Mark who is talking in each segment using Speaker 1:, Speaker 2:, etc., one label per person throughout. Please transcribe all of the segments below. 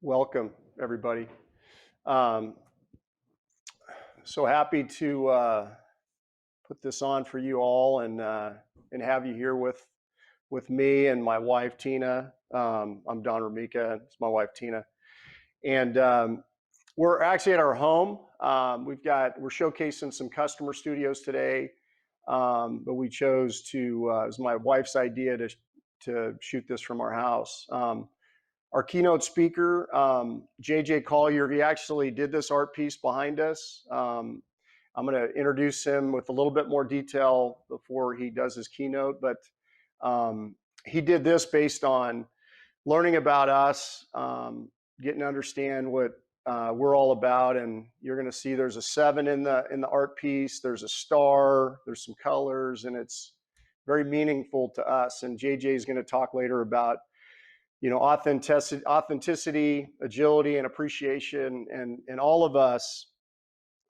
Speaker 1: Welcome, everybody. Um, so happy to put this on for you all and have you here with me and my wife Tina. I'm Don Ramika. It's my wife Tina, and we're actually at our home. We're showcasing some customer studios today, but we chose to. It was my wife's idea to shoot this from our house. Our keynote speaker, JJ Collier, he actually did this art piece behind us. I'm going to introduce him with a little bit more detail before he does his keynote, but he did this based on learning about us, getting to understand what we're all about, and you're going to see there's a 7 in the art piece. There's a star. There's some colors, and it's very meaningful to us. And JJ is going to talk later about authenticity, agility, and appreciation, and all of us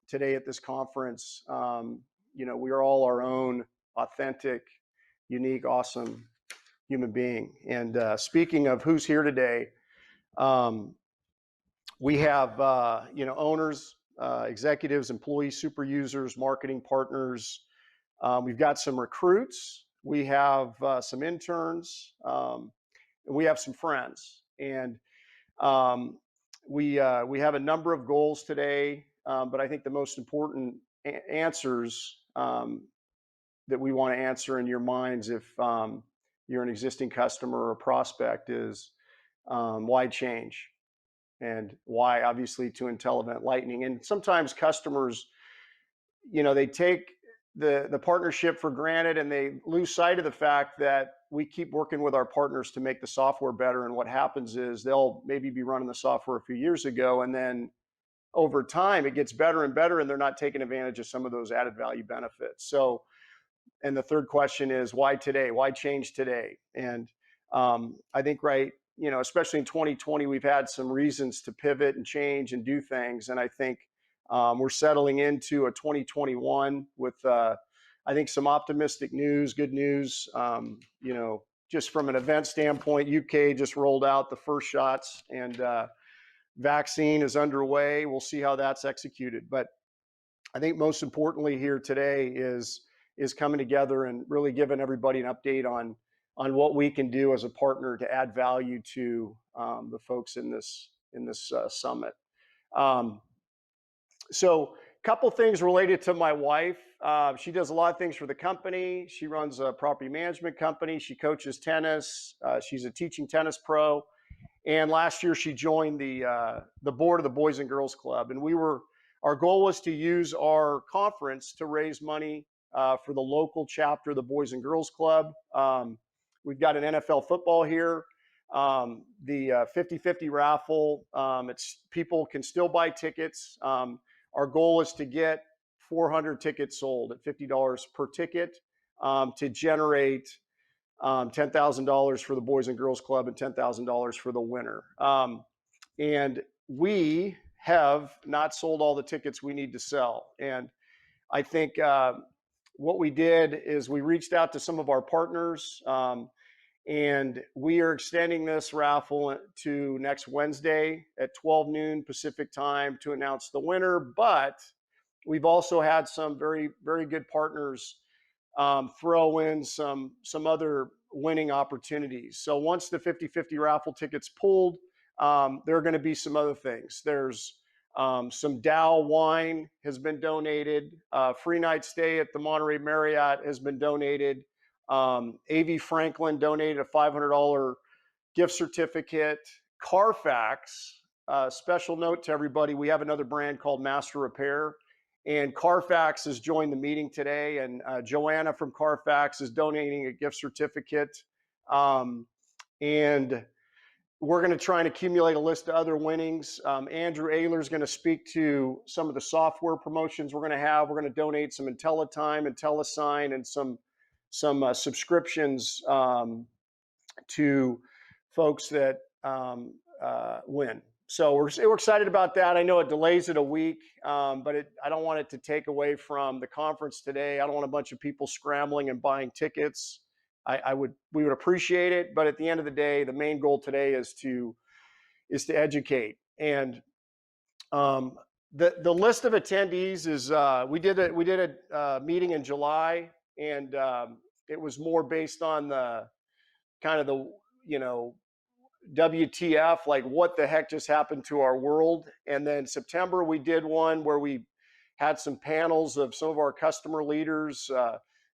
Speaker 1: today at this conference. We are all our own authentic, unique, awesome human being. And speaking of who's here today, we have owners, executives, employees, super users, marketing partners. We've got some recruits. We have some interns. We have some friends, and we have a number of goals today. But I think the most important answers that we want to answer in your minds, if you're an existing customer or a prospect, is why change, and why, obviously, to IntelliEvent Lightning. And sometimes customers, they take the partnership for granted, and they lose sight of the fact that we keep working with our partners to make the software better. And what happens is they'll maybe be running the software a few years ago, and then over time it gets better and better, and they're not taking advantage of some of those added value benefits. So, and the third question is, why today? Why change today? And I think, right, especially in 2020, we've had some reasons to pivot and change and do things. And I think we're settling into a 2021 with, I think, some optimistic news, good news. Just from an event standpoint, UK just rolled out the first shots, and vaccine is underway. We'll see how that's executed. But I think most importantly here today is coming together and really giving everybody an update on what we can do as a partner to add value to the folks in this summit. So a couple things related to my wife. She does a lot of things for the company. She runs a property management company. She coaches tennis. She's a teaching tennis pro. And last year she joined the board of the Boys and Girls Club. And our goal was to use our conference to raise money for the local chapter of the Boys and Girls Club. We've got an NFL football here. The 50-50 raffle, people can still buy tickets. Our goal is to get 400 tickets sold at $50 per ticket to generate $10,000 for the Boys and Girls Club and $10,000 for the winner. And we have not sold all the tickets we need to sell. And I think what we did is we reached out to some of our partners, and we are extending this raffle to next Wednesday at 12 noon Pacific time to announce the winner. But we've also had some very, very good partners throw in some other winning opportunities. So once the 50-50 raffle tickets pulled, there are going to be some other things. There's some Dow wine has been donated. Free night stay at the Monterey Marriott has been donated. AV Franklin donated a $500 gift certificate. Carfax, special note to everybody, we have another brand called Master Repair, and Carfax has joined the meeting today, and Joanna from Carfax is donating a gift certificate. And we're going to try and accumulate a list of other winnings. Andrew Ayler is going to speak to some of the software promotions we're going to have. We're going to donate some IntelliTime, IntelliSign, and some subscriptions to folks that win. So we're excited about that. I know it delays it a week, but I don't want it to take away from the conference today. I don't want a bunch of people scrambling and buying tickets. We would appreciate it, but at the end of the day, the main goal today is to is to educate. And the list of attendees is we did a meeting in July, and it was more based on the kind of the WTF, like what the heck just happened to our world. And then September we did one where we had some panels of some of our customer leaders,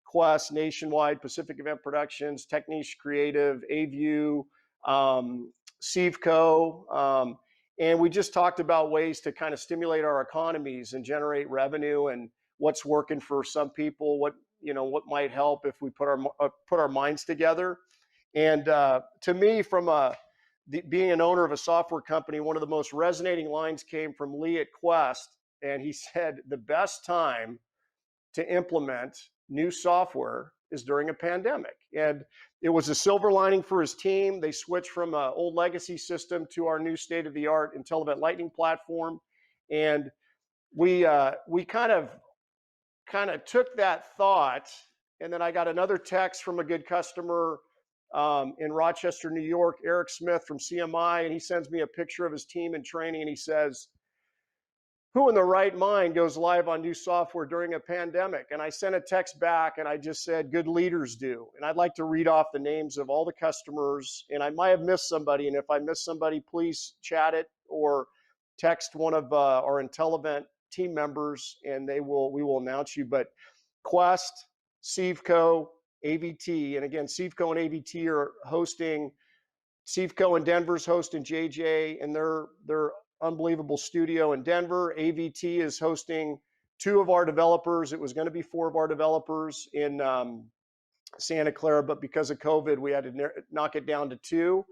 Speaker 1: Quest, Nationwide, Pacific Event Productions, Techniche Creative, AView, Sevco, and we just talked about ways to kind of stimulate our economies and generate revenue, and what's working for some people, what might help if we put our minds together. And to me, from being an owner of a software company, one of the most resonating lines came from Lee at Quest, and he said the best time to implement new software is during a pandemic. And it was a silver lining for his team. They switched from an old legacy system to our new state-of-the-art IntelliEvent Lightning platform. And we kind of took that thought, and then I got another text from a good customer in Rochester, New York, Eric Smith from CMI, and he sends me a picture of his team in training, and he says, "Who in the right mind goes live on new software during a pandemic?" And I sent a text back, and I just said, "Good leaders do." And I'd like to read off the names of all the customers, and I might have missed somebody, and if I missed somebody, please chat it or text one of our IntelliEvent team members, and we will announce you. But Quest, Sevco, AVT, and again, Sevco and AVT are hosting. Sevco in Denver's hosting JJ and their unbelievable studio in Denver. AVT is hosting 2 of our developers. It was going to be 4 of our developers in Santa Clara, but because of COVID, we had to knock it down to 2.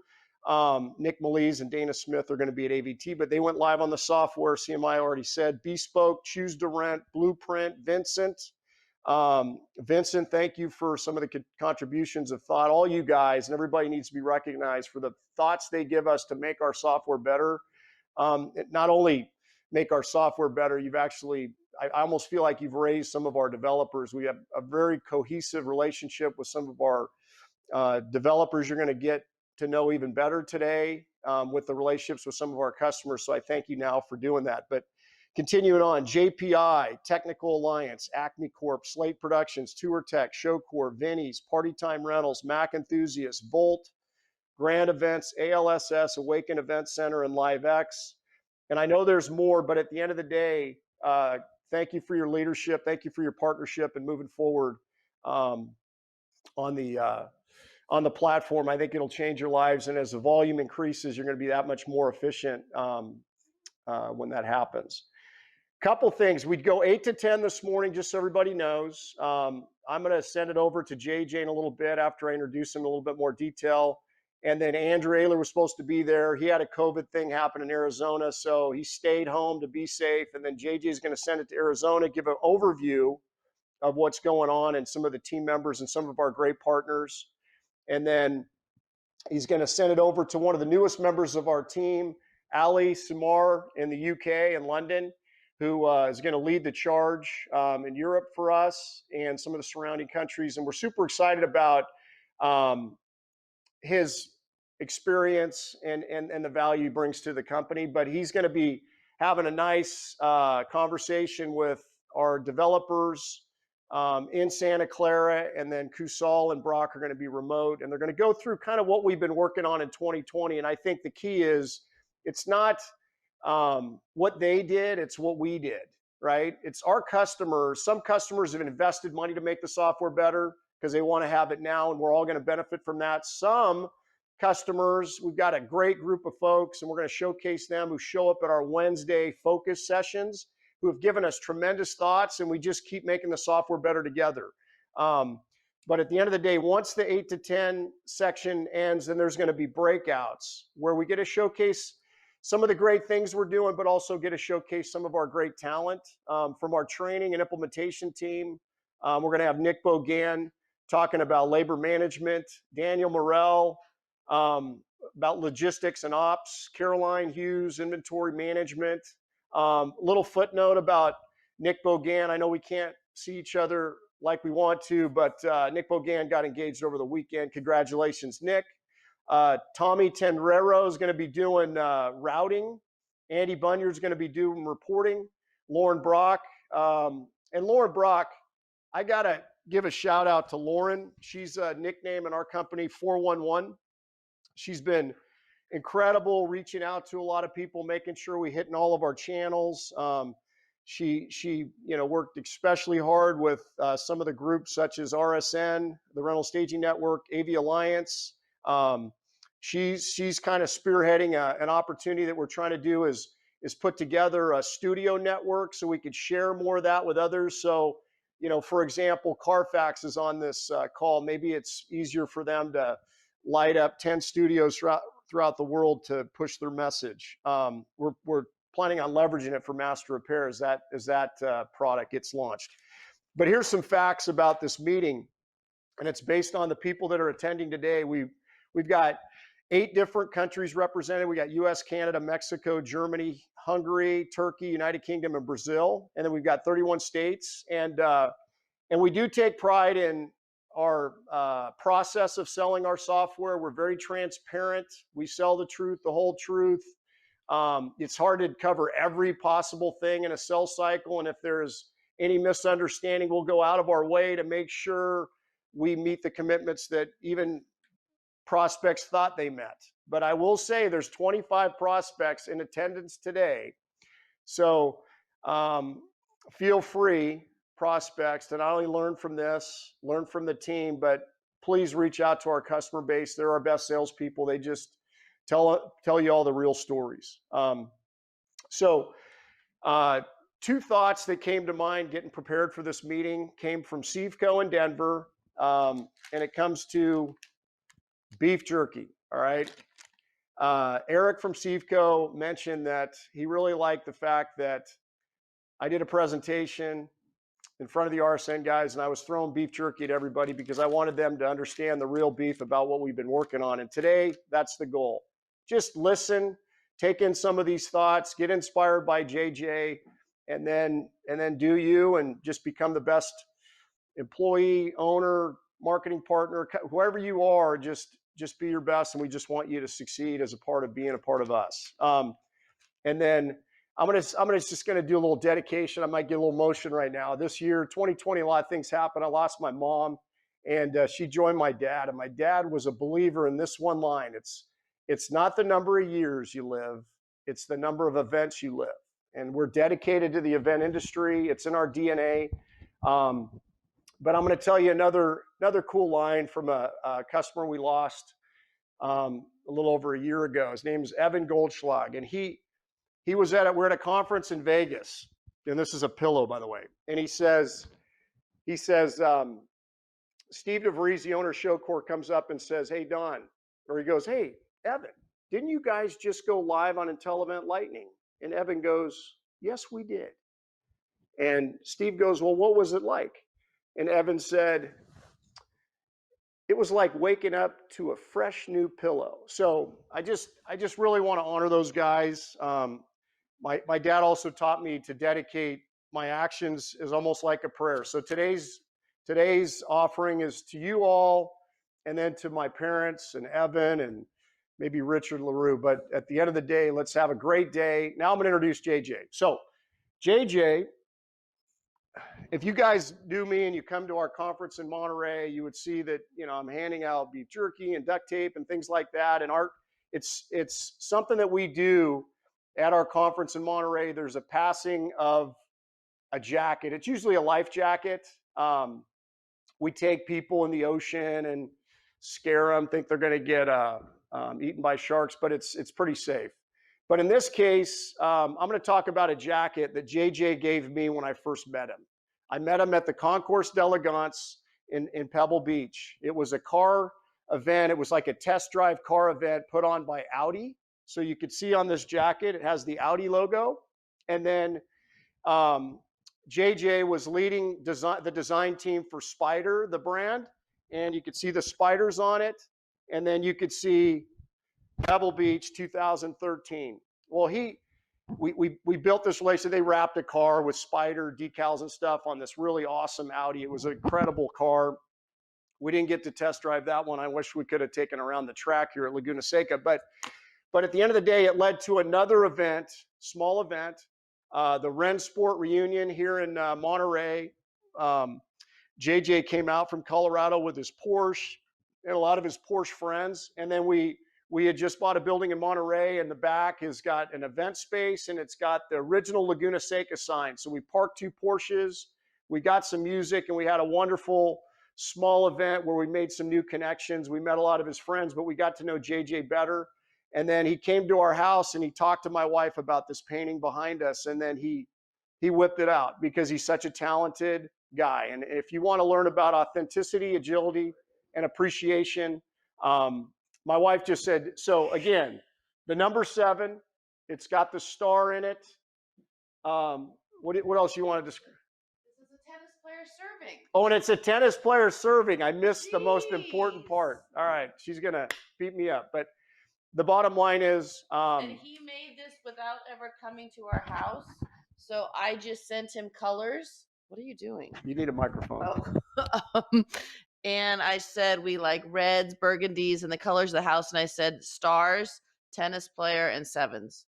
Speaker 1: Nick Melise and Dana Smith are going to be at AVT, but they went live on the software. CMI already said. Bespoke, Choose to Rent, Blueprint, Vincent, thank you for some of the contributions of thought. All you guys and everybody needs to be recognized for the thoughts they give us to make our software better. Not only make our software better, I almost feel like you've raised some of our developers. We have a very cohesive relationship with some of our developers. You're going to get to know even better today with the relationships with some of our customers. So I thank you now for doing that. But continuing on, JPI, Technical Alliance, Acme Corp, Slate Productions, TourTech, Showcore, Vinny's, Party Time Rentals, Mac Enthusiasts, Volt, Grand Events, ALSS, Awaken Event Center, and LiveX. And I know there's more, but at the end of the day, thank you for your leadership. Thank you for your partnership and moving forward on the platform. I think it'll change your lives. And as the volume increases, you're going to be that much more efficient when that happens. Couple things. We'd go 8 to 10 this morning, just so everybody knows. I'm going to send it over to JJ in a little bit after I introduce him in a little bit more detail. And then Andrew Ayler was supposed to be there. He had a COVID thing happen in Arizona, so he stayed home to be safe. And then JJ is going to send it to Arizona, give an overview of what's going on and some of the team members and some of our great partners. And then he's going to send it over to one of the newest members of our team, Ali Sumar in the UK in London, who is going to lead the charge in Europe for us and some of the surrounding countries. And we're super excited about his experience and the value he brings to the company. But he's going to be having a nice conversation with our developers in Santa Clara, and then Kusal and Brock are going to be remote, and they're going to go through kind of what we've been working on in 2020. And I think the key is it's not what they did, it's what we did, right? It's our customers. Some customers have invested money to make the software better because they want to have it now, and we're all going to benefit from that. Some customers, we've got a great group of folks, and we're going to showcase them who show up at our Wednesday focus sessions, who have given us tremendous thoughts, and we just keep making the software better together. But at the end of the day, once the 8 to 10 section ends, then there's going to be breakouts where we get to showcase some of the great things we're doing, but also get to showcase some of our great talent from our training and implementation team. We're going to have Nick Bogan talking about labor management, Daniel Morell about logistics and ops, Caroline Hughes, inventory management. Little footnote about Nick Bogan. I know we can't see each other like we want to, but Nick Bogan got engaged over the weekend. Congratulations, Nick. Tommy Tenrero is going to be doing routing. Andy Bunyard is going to be doing reporting. Lauren Brock. And Lauren Brock, I got to give a shout out to Lauren. She's a nickname in our company, 411. She's been incredible, reaching out to a lot of people, making sure we hit in all of our channels. She worked especially hard with some of the groups such as RSN, the Rental Staging Network, AV Alliance. She's kind of spearheading an opportunity that we're trying to do is put together a studio network so we could share more of that with others. So, for example, Carfax is on this call. Maybe it's easier for them to light up 10 studios throughout the world to push their message. We're planning on leveraging it for master repair as that product gets launched. But here's some facts about this meeting, and it's based on the people that are attending today. We've got 8 different countries represented. We got US, Canada, Mexico, Germany, Hungary, Turkey, United Kingdom, and Brazil. And then we've got 31 states. And we do take pride in our process of selling our software. We're very transparent. We sell the truth, the whole truth. It's hard to cover every possible thing in a sales cycle. And if there's any misunderstanding, we'll go out of our way to make sure we meet the commitments that even prospects thought they met. But I will say there's 25 prospects in attendance today. So feel free, prospects, to not only learn from this, learn from the team, but please reach out to our customer base. They're our best salespeople. They just tell you all the real stories. So 2 thoughts that came to mind getting prepared for this meeting came from Sevco in Denver, and it comes to beef jerky. All right. Eric from Sevco mentioned that he really liked the fact that I did a presentation in front of the RSN guys, and I was throwing beef jerky at everybody because I wanted them to understand the real beef about what we've been working on. And today, that's the goal. Just listen, take in some of these thoughts, get inspired by JJ, and then do you, and just become the best employee, owner, marketing partner, whoever you are. Just be your best, and we just want you to succeed as a part of being a part of us. And then I'm just gonna do a little dedication. I might get a little emotion right now. This year, 2020, a lot of things happened. I lost my mom, and she joined my dad. And my dad was a believer in this one line: it's not the number of years you live, it's the number of events you live. And we're dedicated to the event industry. It's in our DNA. But I'm going to tell you another cool line from a customer we lost a little over a year ago. His name is Evan Goldschlag, and we're at a conference in Vegas, and this is a pillow, by the way. And he says, Steve DeVries, the owner of Showcore, comes up and says, "Hey, Don," or he goes, "Hey, Evan, didn't you guys just go live on IntelliEvent Lightning?" And Evan goes, "Yes, we did." And Steve goes, "Well, what was it like?" And Evan said, "It was like waking up to a fresh new pillow." So I just really want to honor those guys. My dad also taught me to dedicate my actions as almost like a prayer. So today's offering is to you all, and then to my parents and Evan and maybe Richard LaRue. But at the end of the day, let's have a great day. Now I'm going to introduce JJ. So JJ, if you guys knew me and you come to our conference in Monterey, you would see that, I'm handing out beef jerky and duct tape and things like that. And it's something that we do at our conference in Monterey. There's a passing of a jacket. It's usually a life jacket. We take people in the ocean and scare them, think they're going to get eaten by sharks, but it's pretty safe. But in this case, I'm going to talk about a jacket that JJ gave me when I first met him. I met him at the Concours d'Elegance in Pebble Beach. It was a car event. It was like a test drive car event put on by Audi. So you could see on this jacket, it has the Audi logo. And then JJ was leading the design team for Spyder, the brand. And you could see the spiders on it. And then you could see Pebble Beach 2013. Well, we built this relationship. They wrapped a car with Spyder decals and stuff on this really awesome Audi. It was an incredible car. We didn't get to test drive that one. I wish we could have taken around the track here at Laguna Seca. But at the end of the day, it led to another event, small event, the Ren Sport reunion here in Monterey. JJ came out from Colorado with his Porsche and a lot of his Porsche friends. And then we had just bought a building in Monterey, and the back has got an event space, and it's got the original Laguna Seca sign. So we parked 2 Porsches, we got some music, and we had a wonderful small event where we made some new connections. We met a lot of his friends, but we got to know JJ better. And then he came to our house and he talked to my wife about this painting behind us. And then he whipped it out because he's such a talented guy. And if you want to learn about authenticity, agility, and appreciation, my wife just said, so again, the number 7, it's got the star in it. What else you want to describe?
Speaker 2: This is a tennis player serving.
Speaker 1: Oh, and it's a tennis player serving. I missed the most important part. All right, she's going to beat me up. But the bottom line is...
Speaker 2: and he made this without ever coming to our house. So I just sent him colors. What are you doing?
Speaker 1: You need a microphone.
Speaker 2: Oh. And I said, we like reds, burgundies, and the colors of the house. And I said, stars, tennis player, and 7s.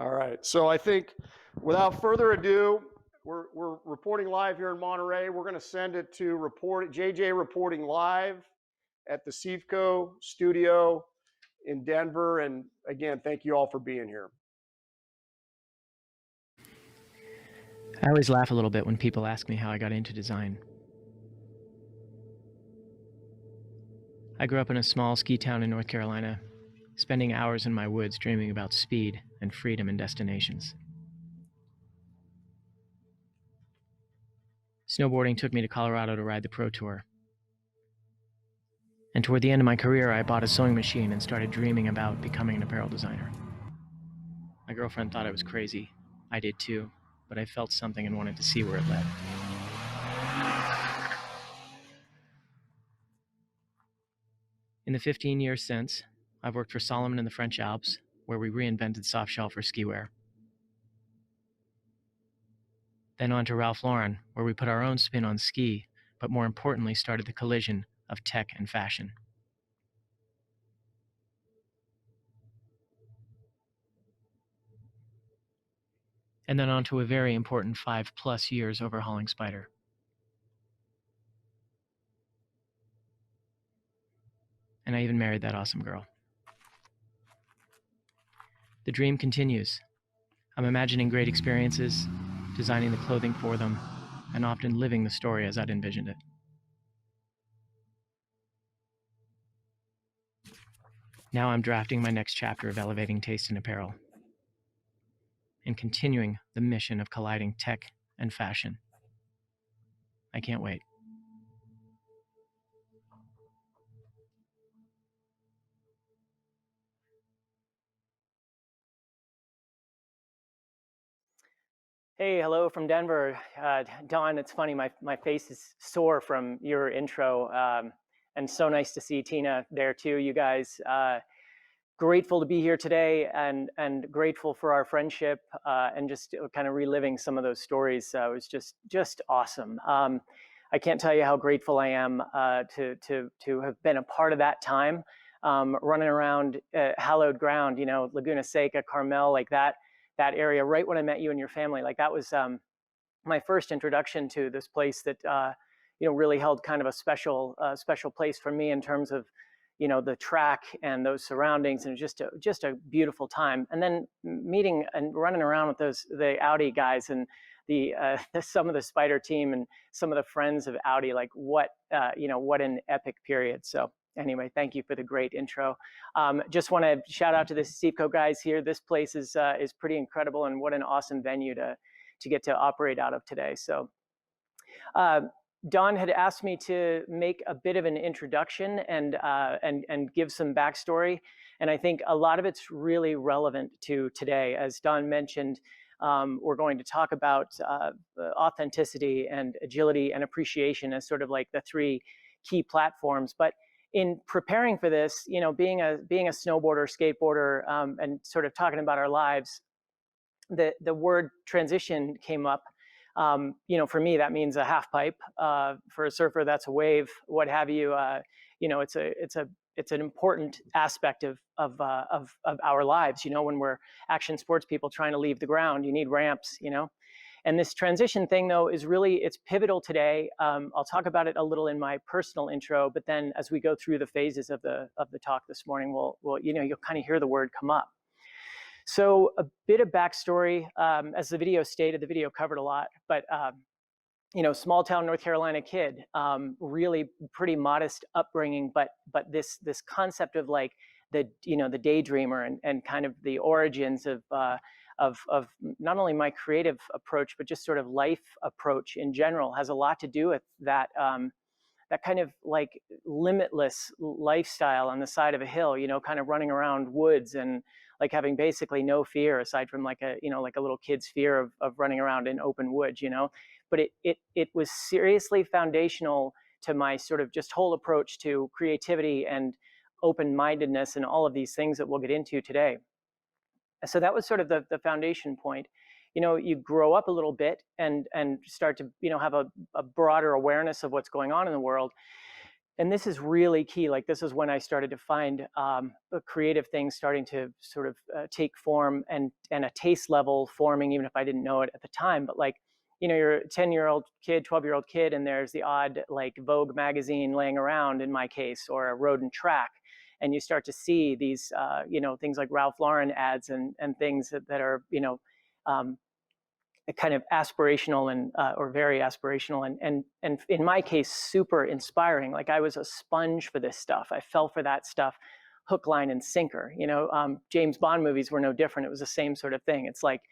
Speaker 1: All right. So I think without further ado, we're reporting live here in Monterey. We're going to send it to JJ reporting live at the Sevco studio in Denver. And again, thank you all for being here.
Speaker 3: I always laugh a little bit when people ask me how I got into design. I grew up in a small ski town in North Carolina, spending hours in my woods dreaming about speed and freedom and destinations. Snowboarding took me to Colorado to ride the Pro Tour. And toward the end of my career, I bought a sewing machine and started dreaming about becoming an apparel designer. My girlfriend thought I was crazy. I did too, but I felt something and wanted to see where it led. In the 15 years since, I've worked for Salomon in the French Alps, where we reinvented soft shell for ski wear. Then on to Ralph Lauren, where we put our own spin on ski, but more importantly started the collision of tech and fashion. And then on to a very important 5+ years overhauling Spyder. And I even married that awesome girl. The dream continues. I'm imagining great experiences, designing the clothing for them, and often living the story as I'd envisioned it. Now I'm drafting my next chapter of elevating taste in apparel and continuing the mission of colliding tech and fashion. I can't wait.
Speaker 4: Hey, hello from Denver. Don, it's funny, my face is sore from your intro, and so nice to see Tina there too, you guys. Grateful to be here today and grateful for our friendship and just kind of reliving some of those stories. It was just awesome. I can't tell you how grateful I am to have been a part of that time, running around hallowed ground, you know, Laguna Seca, Carmel, like that area, right when I met you and your family. Like that was my first introduction to this place that, you know, really held kind of a special place for me in terms of, you know, the track and those surroundings, and just a beautiful time. And then meeting and running around with the Audi guys and some of the Spyder team and some of the friends of Audi, like what an epic period. So anyway, thank you for the great intro. Just want to shout out to the Sevco guys here. This place is pretty incredible, and what an awesome venue to get to operate out of today. So Don had asked me to make a bit of an introduction and give some backstory, and I think a lot of it's really relevant to today. As Don mentioned, we're going to talk about authenticity and agility and appreciation as sort of like the 3 key platforms. But in preparing for this, you know, being a snowboarder, skateboarder, and sort of talking about our lives, the word transition came up For me, that means a half pipe. For a surfer, that's a wave, what have you. It's an important aspect of our lives. When we're action sports people trying to leave the ground, you need ramps. And this transition thing, though, it's pivotal today. I'll talk about it a little in my personal intro, but then as we go through the phases of the talk this morning, you'll kind of hear the word come up. So a bit of backstory, as the video stated, the video covered a lot, but small town North Carolina kid, really pretty modest upbringing, but this concept of like the daydreamer and kind of the origins of not only my creative approach, but just sort of life approach in general has a lot to do with that kind of like limitless lifestyle on the side of a hill, kind of running around woods and like having basically no fear aside from like a little kid's fear of running around in open woods, but it was seriously foundational to my sort of just whole approach to creativity and open-mindedness and all of these things that we'll get into today. So that was sort of the foundation point. You grow up a little bit and start to, have a broader awareness of what's going on in the world. And this is really key. Like this is when I started to find creative things starting to sort of take form and a taste level forming, even if I didn't know it at the time. But like, you're a 10-year-old kid, 12-year-old kid, and there's the odd like Vogue magazine laying around in my case, or a road and track. And you start to see these, things like Ralph Lauren ads and things that are, kind of aspirational and or very aspirational and in my case super inspiring. Like I was a sponge for this stuff. I fell for that stuff hook, line, and sinker. James Bond movies were no different. It was the same sort of thing. It's like,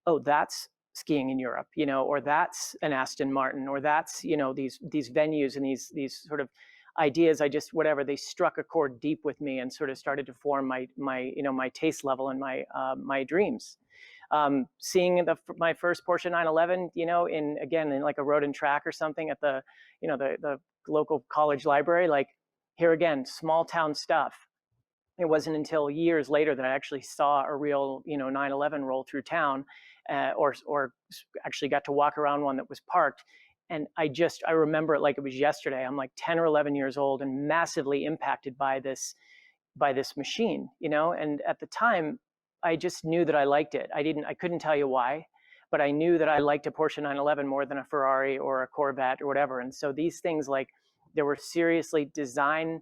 Speaker 4: oh, that's skiing in Europe, or that's an Aston Martin, or that's these venues and these sort of ideas. They struck a chord deep with me and sort of started to form my taste level and my dreams. Seeing my first Porsche 911, in like a road and track or something at the local college library, like here again, small town stuff. It wasn't until years later that I actually saw a real, 911 roll through town, or actually got to walk around one that was parked. And I remember it like it was yesterday. I'm like 10 or 11 years old and massively impacted by this machine, and at the time, I just knew that I liked it. I couldn't tell you why, but I knew that I liked a Porsche 911 more than a Ferrari or a Corvette or whatever. And so these things, like, there were seriously design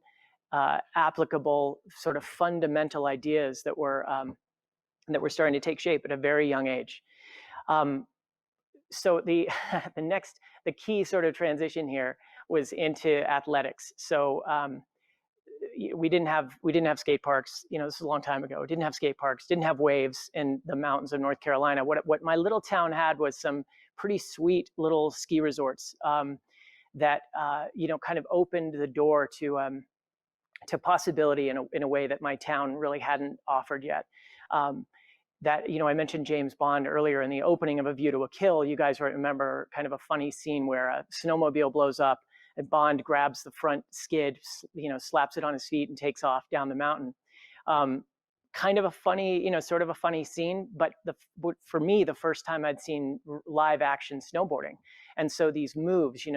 Speaker 4: applicable sort of fundamental ideas that were starting to take shape at a very young age. So the key sort of transition here was into athletics. So we didn't have skate parks. This is a long time ago. Didn't have skate parks. Didn't have waves in the mountains of North Carolina. What my little town had was some pretty sweet little ski resorts that kind of opened the door to possibility in a way that my town really hadn't offered yet. I mentioned James Bond earlier in the opening of A View to a Kill. You guys might remember kind of a funny scene where a snowmobile blows up and Bond grabs the front skid, slaps it on his feet and takes off down the mountain. Kind of a funny, sort of a funny scene, but for me, the first time I'd seen live action snowboarding. And so these moves, the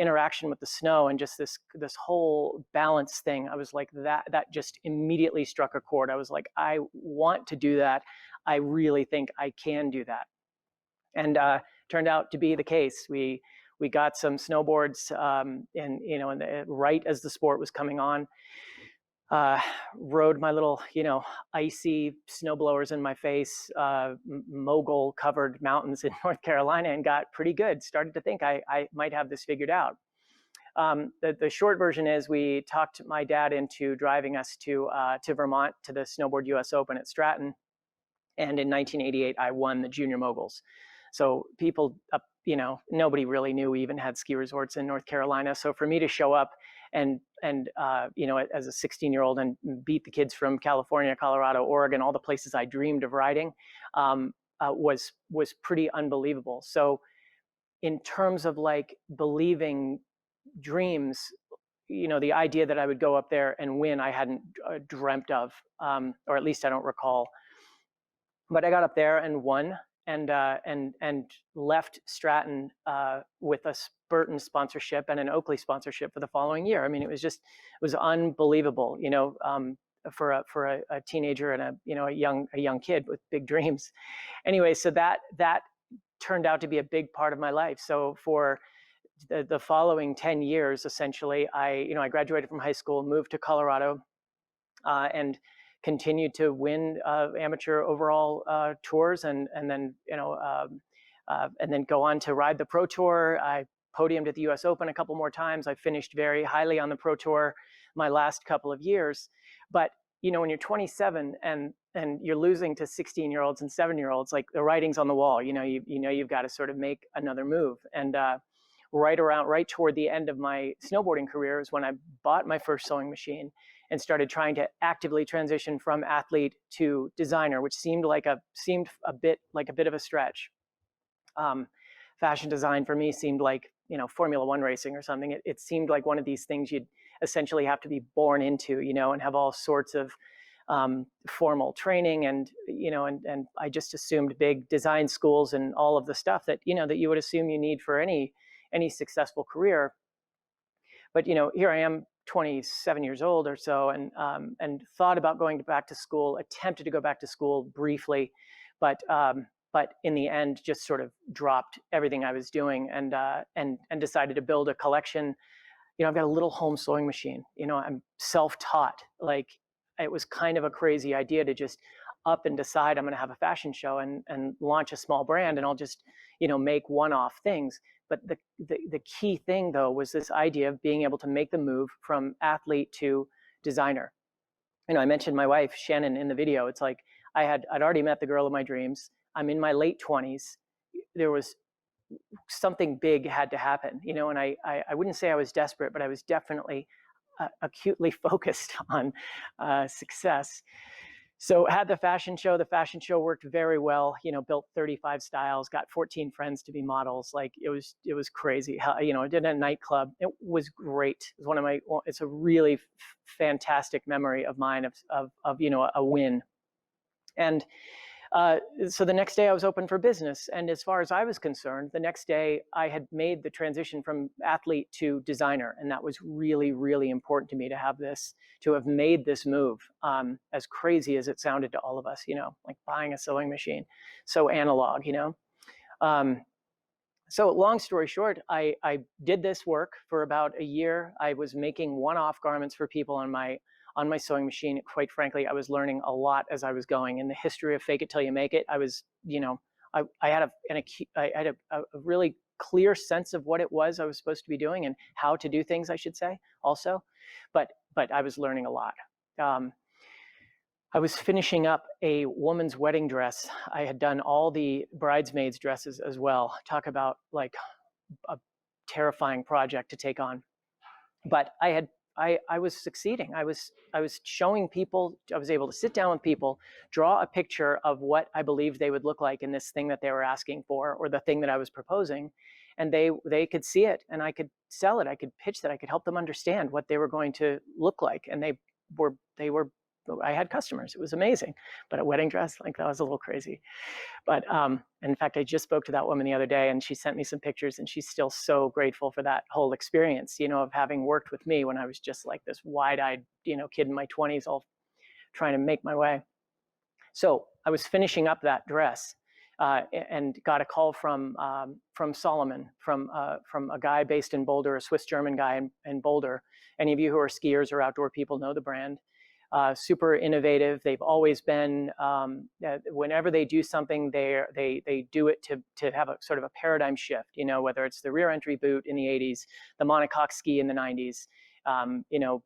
Speaker 4: interaction with the snow and just this whole balance thing, I was like, that just immediately struck a chord. I was like, I want to do that. I really think I can do that. And turned out to be the case. We got some snowboards, right as the sport was coming on. Rode my little, icy snowblowers in my face, mogul covered mountains in North Carolina, and got pretty good. Started to think I might have this figured out. The short version is we talked my dad into driving us to Vermont to the Snowboard US Open at Stratton. And in 1988, I won the Junior Moguls. So people up, nobody really knew we even had ski resorts in North Carolina. So for me to show up and as a 16-year-old and beat the kids from California, Colorado, Oregon, all the places I dreamed of riding, was pretty unbelievable. So in terms of like believing dreams, the idea that I would go up there and win, I hadn't dreamt of, or at least I don't recall. But I got up there and won. and left Stratton with a Burton sponsorship and an Oakley sponsorship for the following year. I mean, it was unbelievable, for a teenager and a young kid with big dreams. Anyway, so that turned out to be a big part of my life. So for the following 10 years, essentially, I graduated from high school, moved to Colorado, and continued to win amateur overall tours, and then go on to ride the Pro Tour. I podiumed at the U.S. Open a couple more times. I finished very highly on the Pro Tour my last couple of years. But when you're 27 and you're losing to 16-year-olds and 7-year-olds, like the writing's on the wall. You've got to sort of make another move. And right toward the end of my snowboarding career is when I bought my first sewing machine and started trying to actively transition from athlete to designer, which seemed a bit of a stretch. Fashion design for me seemed like Formula One racing or something. It seemed like one of these things you'd essentially have to be born into, and have all sorts of formal training, and I just assumed big design schools and all of the stuff that that you would assume you need for any successful career. But here I am, 27 years old or so, and thought about going back to school, attempted to go back to school briefly, but in the end just sort of dropped everything I was doing and decided to build a collection. I've got a little home sewing machine. I'm self-taught. Like, it was kind of a crazy idea to just up and decide I'm going to have a fashion show and launch a small brand, and I'll just make one-off things. But the key thing, though, was this idea of being able to make the move from athlete to designer. I mentioned my wife, Shannon, in the video. It's like I'd already met the girl of my dreams. I'm in my late 20s. There was something big had to happen, and I wouldn't say I was desperate, but I was definitely acutely focused on success. So had the fashion show. The fashion show worked very well. Built 35 styles, got 14 friends to be models. Like, it was crazy. I did a nightclub. It was great. It was it's a really fantastic memory of mine of a win. And so the next day I was open for business. And as far as I was concerned, the next day I had made the transition from athlete to designer. And that was really, really important to me to have made this move, as crazy as it sounded to all of us, like buying a sewing machine, so analog, So long story short, I did this work for about a year. I was making one-off garments for people on my sewing machine. Quite frankly, I was learning a lot as I was going. In the history of fake it till you make it, I was, I had a really clear sense of what it was I was supposed to be doing and how to do things, I should say, also. But I was learning a lot. I was finishing up a woman's wedding dress. I had done all the bridesmaids' dresses as well. Talk about like a terrifying project to take on. But I was succeeding. I was showing people. I was able to sit down with people, draw a picture of what I believed they would look like in this thing that they were asking for, or the thing that I was proposing, and they could see it, and I could sell it. I could pitch that. I could help them understand what they were going to look like, and they were. I had customers. It was amazing. But a wedding dress, like, that was a little crazy. But in fact, I just spoke to that woman the other day, and she sent me some pictures, and she's still so grateful for that whole experience, of having worked with me when I was just like this wide-eyed, kid in my 20s, all trying to make my way. So I was finishing up that dress and got a call from Solomon, from a guy based in Boulder, a Swiss-German guy in Boulder. Any of you who are skiers or outdoor people know the brand. Super innovative. They've always been, whenever they do something, they do it to have a sort of a paradigm shift, whether it's the rear entry boot in the 80s, the monocoque ski in the 90s.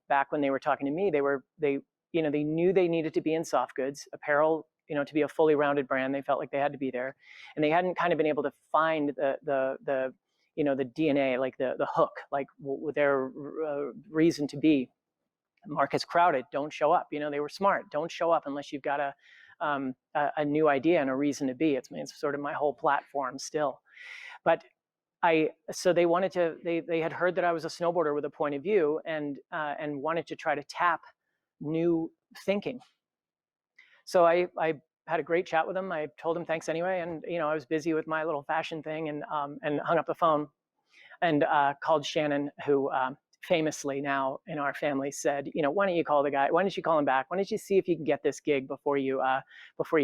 Speaker 4: Back when they were talking to me, they knew they needed to be in soft goods apparel, to be a fully rounded brand. They felt like they had to be there, and they hadn't kind of been able to find the DNA, like the hook, like their reason to be. Market's crowded, don't show up. They were smart. Don't show up unless you've got a new idea and a reason to be. It's sort of my whole platform still. But so they wanted to. They had heard that I was a snowboarder with a point of view, and wanted to try to tap new thinking. So I had a great chat with him. I told him thanks anyway, and I was busy with my little fashion thing, and hung up the phone, and called Shannon, who famously now in our family said, why don't you call the guy? Why don't you call him back? Why don't you see if you can get this gig before you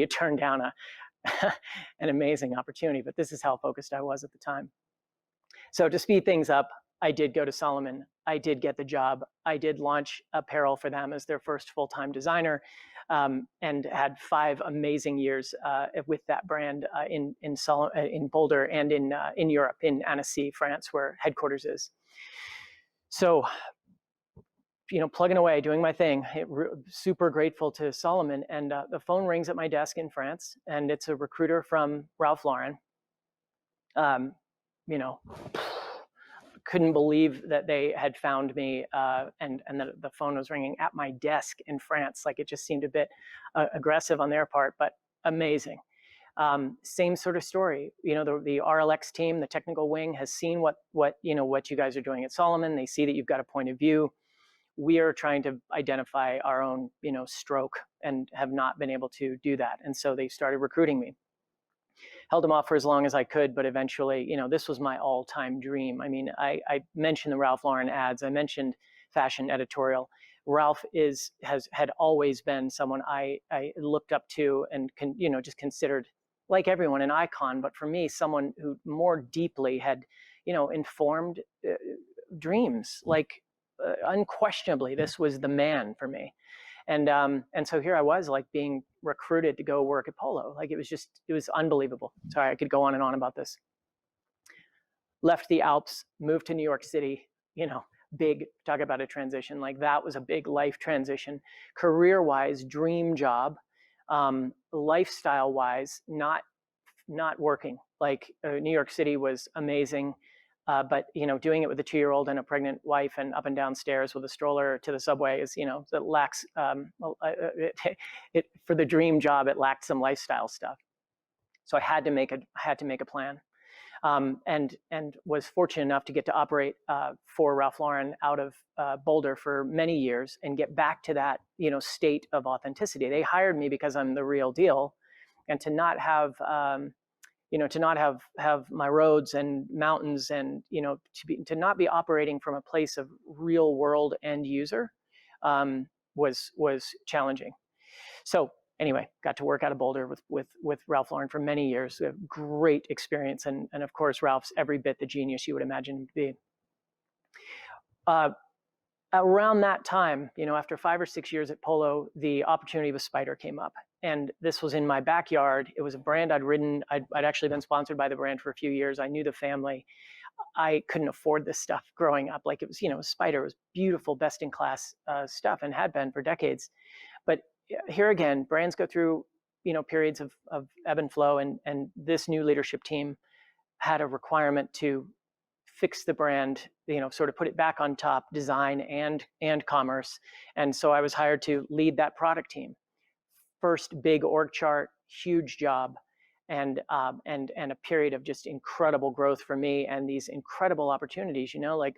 Speaker 4: turn down an amazing opportunity? But this is how focused I was at the time. So to speed things up, I did go to Salomon. I did get the job. I did launch apparel for them as their first full-time designer, and had 5 amazing years with that brand in Boulder and in Europe, in Annecy, France, where headquarters is. So, plugging away, doing my thing, super grateful to Salomon. And the phone rings at my desk in France, and it's a recruiter from Ralph Lauren. Couldn't believe that they had found me, and the phone was ringing at my desk in France. Like, it just seemed a bit aggressive on their part, but amazing. Same sort of story. The RLX team, the technical wing, has seen what you guys are doing at Salomon. They see that you've got a point of view. We are trying to identify our own, stroke, and have not been able to do that. And so they started recruiting me. Held them off for as long as I could, but eventually, this was my all-time dream. I mean, I mentioned the Ralph Lauren ads. I mentioned fashion editorial. Ralph had always been someone I looked up to and just considered, like everyone, an icon. But for me, someone who more deeply had, informed dreams. Like, unquestionably, this was the man for me. And so here I was, like, being recruited to go work at Polo. Like, it was unbelievable. Sorry, I could go on and on about this. Left the Alps, moved to New York City, big, talk about a transition. Like, that was a big life transition. Career-wise, dream job. Lifestyle-wise, not working. Like, New York City was amazing. But doing it with a 2-year-old and a pregnant wife, and up and down stairs with a stroller to the subway is, that lacks for the dream job. It lacked some lifestyle stuff. So I had to make a plan, and was fortunate enough to get to operate for Ralph Lauren out of Boulder for many years, and get back to that state of authenticity. They hired me because I'm the real deal, and to not have have my roads and mountains, and to not be operating from a place of real world end user was challenging. So anyway, got to work out of Boulder with Ralph Lauren for many years. A great experience, and of course Ralph's every bit the genius you would imagine him to be. Around that time, after 5 or 6 years at Polo, the opportunity with Spyder came up. And this was in my backyard. It was a brand I'd ridden. I'd actually been sponsored by the brand for a few years. I knew the family. I couldn't afford this stuff growing up. Like, it was, Spyder was beautiful, best in class stuff, and had been for decades. But here again, brands go through, periods of ebb and flow. And this new leadership team had a requirement to fix the brand, sort of put it back on top, design and commerce. And so I was hired to lead that product team. First big org chart, huge job, and a period of just incredible growth for me, and these incredible opportunities, like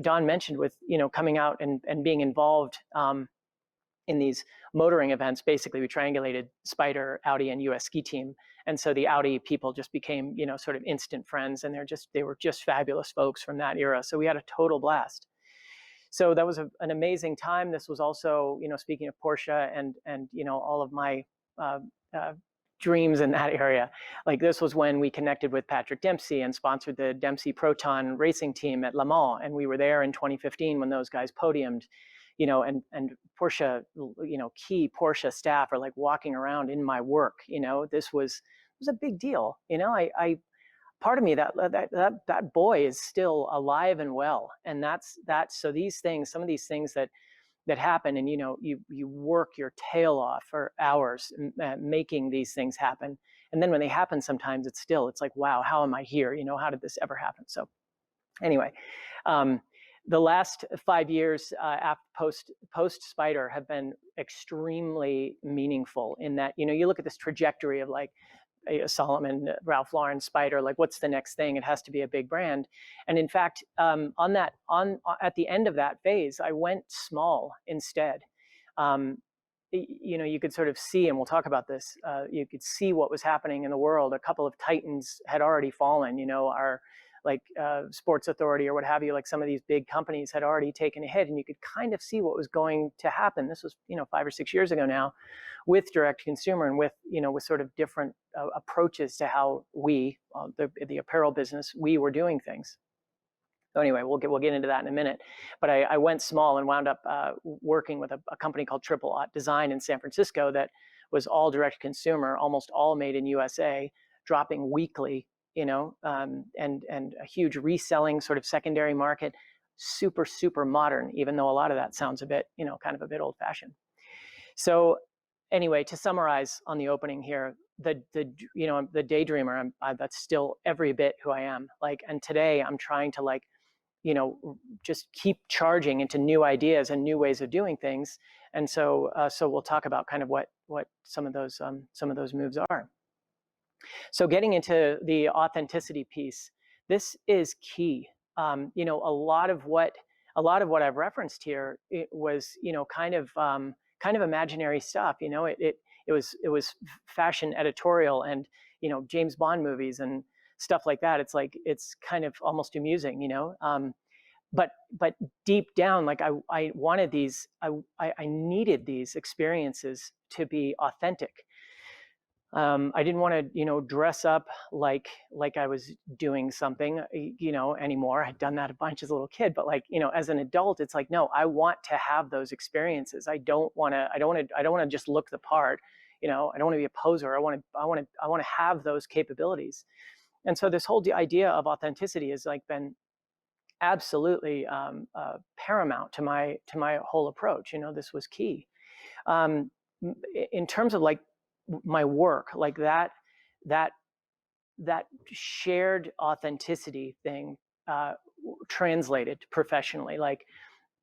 Speaker 4: Don mentioned, with coming out and being involved in these motoring events. Basically, we triangulated Spyder, Audi, and US Ski Team, and so the Audi people just became sort of instant friends, and they were just fabulous folks from that era. So we had a total blast. So that was an amazing time. This was also, speaking of Porsche and all of my dreams in that area. Like, this was when we connected with Patrick Dempsey and sponsored the Dempsey Proton racing team at Le Mans. And we were there in 2015 when those guys podiumed, and Porsche, key Porsche staff are like walking around in my work. This was a big deal. Part of me, that boy is still alive and well, and that's so these things, some of these things that happen, and you work your tail off for hours making these things happen, and then when they happen, sometimes it's like, wow, how am I here? How did this ever happen? So anyway, the last 5 years post Spyder have been extremely meaningful in that you look at this trajectory of like Salomon, Ralph Lauren, Spyder, like, what's the next thing? It has to be a big brand. And in fact, at the end of that phase, I went small instead. you know, you could sort of see, and we'll talk about this, you could see what was happening in the world. A couple of titans had already fallen, you know, our like Sports Authority or what have you, like some of these big companies had already taken a hit, and you could kind of see what was going to happen. This was, you know, 5 or 6 years ago now, with direct consumer and with, you know, with sort of different approaches to how we, the apparel business, we were doing things. So anyway, we'll get into that in a minute. But I went small and wound up working with a company called Triple Aught Design in San Francisco that was all direct consumer, almost all made in USA, dropping weekly, you know, and a huge reselling sort of secondary market, super modern, even though a lot of that sounds a bit, you know, kind of a bit old fashioned. So anyway, to summarize on the opening here, the you know, the daydreamer, that's still every bit who I am. Like, and today I'm trying to, like, you know, just keep charging into new ideas and new ways of doing things. And so we'll talk about kind of what some of those moves are. So getting into the authenticity piece, this is key. You know, a lot of what I've referenced here, it was, you know, kind of imaginary stuff. You know, it was fashion editorial and, you know, James Bond movies and stuff like that. It's like, it's kind of almost amusing, you know. But deep down, like I wanted these, I needed these experiences to be authentic. I didn't want to, you know, dress up like I was doing something, you know, anymore. I'd done that a bunch as a little kid, but, like, you know, as an adult, it's like, no, I want to have those experiences. I don't want to just look the part, you know. I don't want to be a poser. I want to have those capabilities. And so this whole idea of authenticity has, like, been absolutely paramount to my whole approach. You know, this was key. In terms of, like, my work, like that shared authenticity thing translated professionally. Like,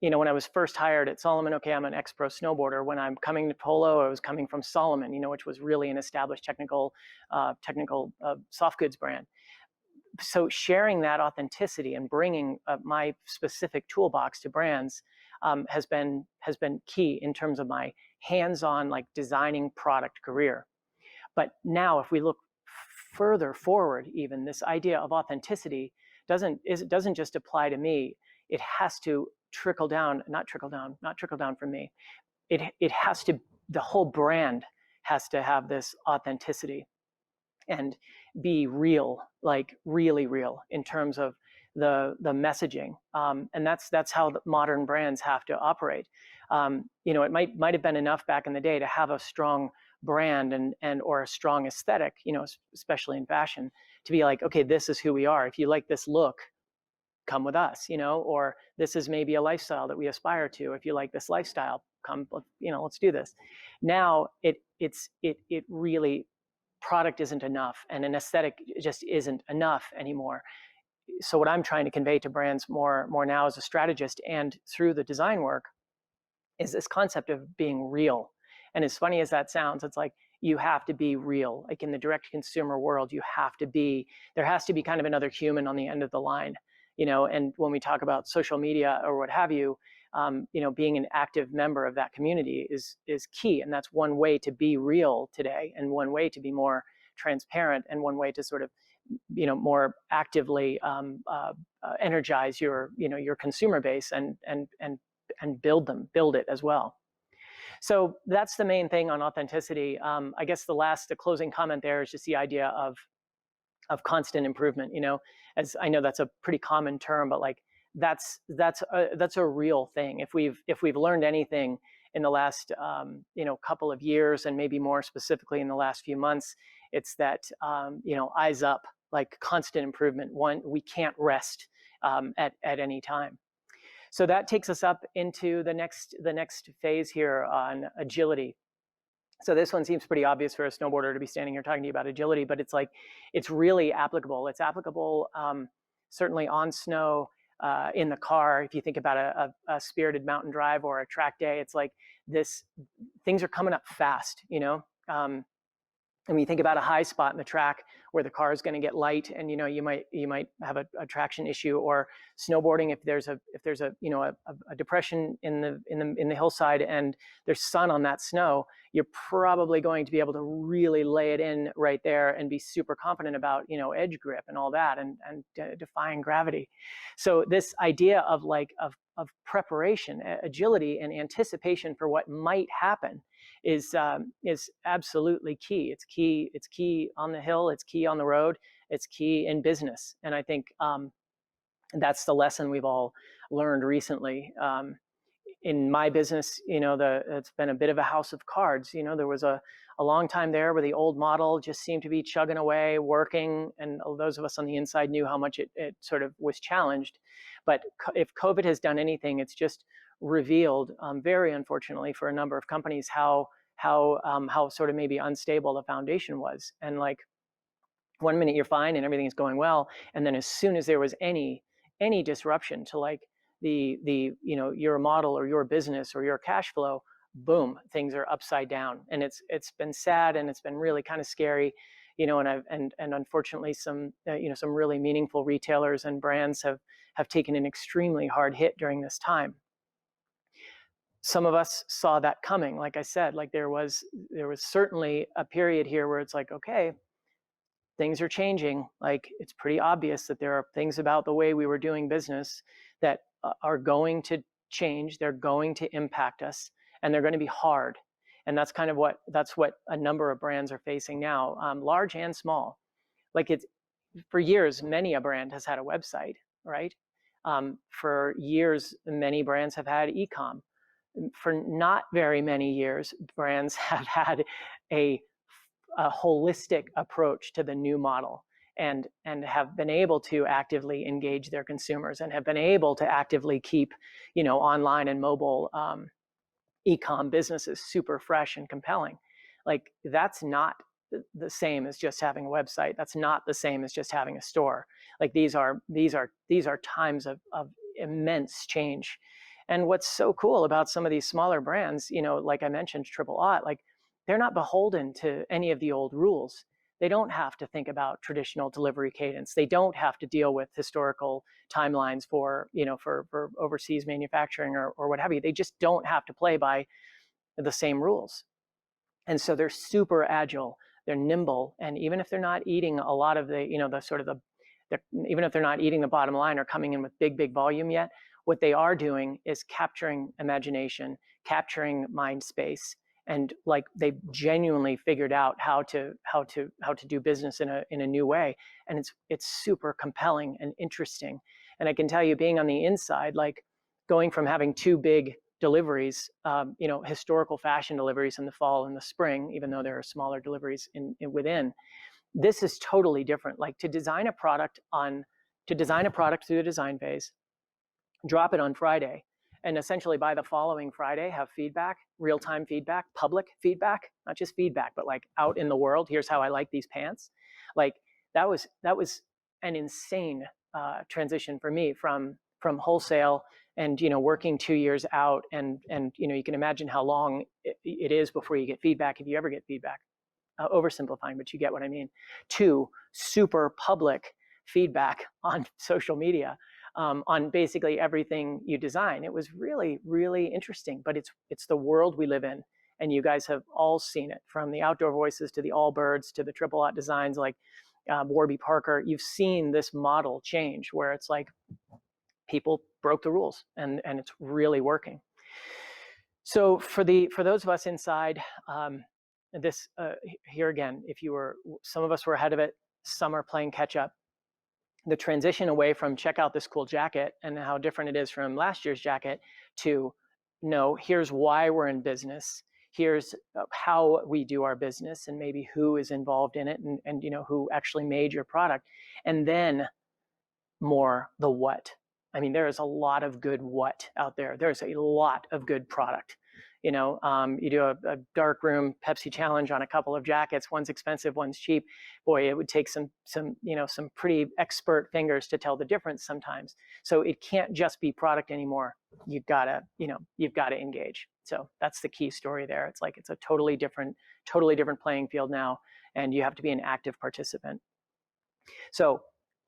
Speaker 4: you know, when I was first hired at Salomon, okay, I'm an ex-pro snowboarder. When I'm coming to Polo, I was coming from Salomon, you know, which was really an established technical soft goods brand. So sharing that authenticity and bringing my specific toolbox to brands has been key in terms of my hands-on, like, designing product career. But now, if we look further forward, even this idea of authenticity doesn't just apply to me. It has to trickle down from me. It has to, the whole brand has to have this authenticity and be real, like really real in terms of the messaging. And that's how the modern brands have to operate. You know, it might have been enough back in the day to have a strong brand and or a strong aesthetic, you know, especially in fashion, to be like, okay, this is who we are. If you like this look, come with us, you know, or this is maybe a lifestyle that we aspire to. If you like this lifestyle, come, you know, let's do this. Now it really, product isn't enough, and an aesthetic just isn't enough anymore. So what I'm trying to convey to brands more now as a strategist and through the design work is this concept of being real. And as funny as that sounds, it's like, you have to be real. Like, in the direct consumer world, there has to be kind of another human on the end of the line, you know. And when we talk about social media or what have you, you know, being an active member of that community is key. And that's one way to be real today, and one way to be more transparent, and one way to sort of, you know, more actively energize your, you know, your consumer base and build it as well. So that's the main thing on authenticity. I guess the closing comment there is just the idea of constant improvement. You know, as I know that's a pretty common term, but, like, that's a real thing. If we've learned anything in the last you know, couple of years, and maybe more specifically in the last few months, it's that you know, eyes up, like, constant improvement. We can't rest at any time. So that takes us up into the next phase here on agility. So this one seems pretty obvious for a snowboarder to be standing here talking to you about agility, but it's like, it's really applicable. It's applicable certainly on snow, in the car. If you think about a spirited mountain drive or a track day, it's like things are coming up fast, you know. And when you think about a high spot in the track where the car is going to get light, and you might have a traction issue, or snowboarding, if there's a depression in the hillside and there's sun on that snow, you're probably going to be able to really lay it in right there and be super confident about edge grip and all that, and defying gravity. So this idea of preparation, agility, and anticipation for what might happen is absolutely key. It's key. It's key on the hill. It's key on the road. It's key in business. And I think that's the lesson we've all learned recently. In my business, it's been a bit of a house of cards. There was a long time there where the old model just seemed to be chugging away, working, and those of us on the inside knew how much it sort of was challenged. But if COVID has done anything, it's just revealed, very unfortunately for a number of companies, how sort of maybe unstable the foundation was. And like, one minute you're fine and everything is going well, and then as soon as there was any disruption to like your model or your business or your cash flow, boom, things are upside down. And it's been sad, and it's been really kind of scary, and unfortunately some really meaningful retailers and brands have taken an extremely hard hit during this time. Some of us saw that coming. Like I said, like there was certainly a period here where it's like, okay, things are changing. Like, it's pretty obvious that there are things about the way we were doing business that are going to change. They're going to impact us, and they're going to be hard. And that's what a number of brands are facing now, large and small. Like, it's for years, many a brand has had a website, right? For years, many brands have had e-com. For not very many years, brands have had a holistic approach to the new model, and have been able to actively engage their consumers, and have been able to actively keep online and mobile e-com businesses super fresh and compelling. Like, that's not the same as just having a website. That's not the same as just having a store. Like, these are times of immense change. And what's so cool about some of these smaller brands, like I mentioned, Triple Aught, like, they're not beholden to any of the old rules. They don't have to think about traditional delivery cadence. They don't have to deal with historical timelines for overseas manufacturing or what have you. They just don't have to play by the same rules. And so they're super agile, they're nimble, and even if they're not eating a lot of even if they're not eating the bottom line or coming in with big volume yet, what they are doing is capturing imagination, capturing mind space, and like, they've genuinely figured out how to do business in a new way. And it's super compelling and interesting. And I can tell you, being on the inside, like, going from having two big deliveries, historical fashion deliveries in the fall and the spring, even though there are smaller deliveries within, this is totally different. Like, to design a product through the design phase, drop it on Friday, and essentially by the following Friday have feedback, real-time feedback, public feedback, not just feedback, but like out in the world. Here's how I like these pants. Like, that was an insane transition for me from wholesale and working 2 years out, and you can imagine how long it is before you get feedback, if you ever get feedback. Oversimplifying, but you get what I mean. To super public feedback on social media, on basically everything you design. It was really, really interesting, but it's the world we live in, and you guys have all seen it, from the Outdoor Voices to the Allbirds to the Triple Aught designs like Warby Parker. You've seen this model change where it's like people broke the rules, and it's really working. So for those of us inside, this here again, some of us were ahead of it, some are playing catch up. The transition away from check out this cool jacket and how different it is from last year's jacket to, no, here's why we're in business. Here's how we do our business, and maybe who is involved in it, and who actually made your product. And then more the what. I mean, there is a lot of good what out there. There's a lot of good product. You do a dark room Pepsi challenge on a couple of jackets. One's expensive, one's cheap. Boy, it would take some pretty expert fingers to tell the difference sometimes. So it can't just be product anymore. You've got to engage. So that's the key story there. It's like, it's a totally different playing field now. and you have to be an active participant. So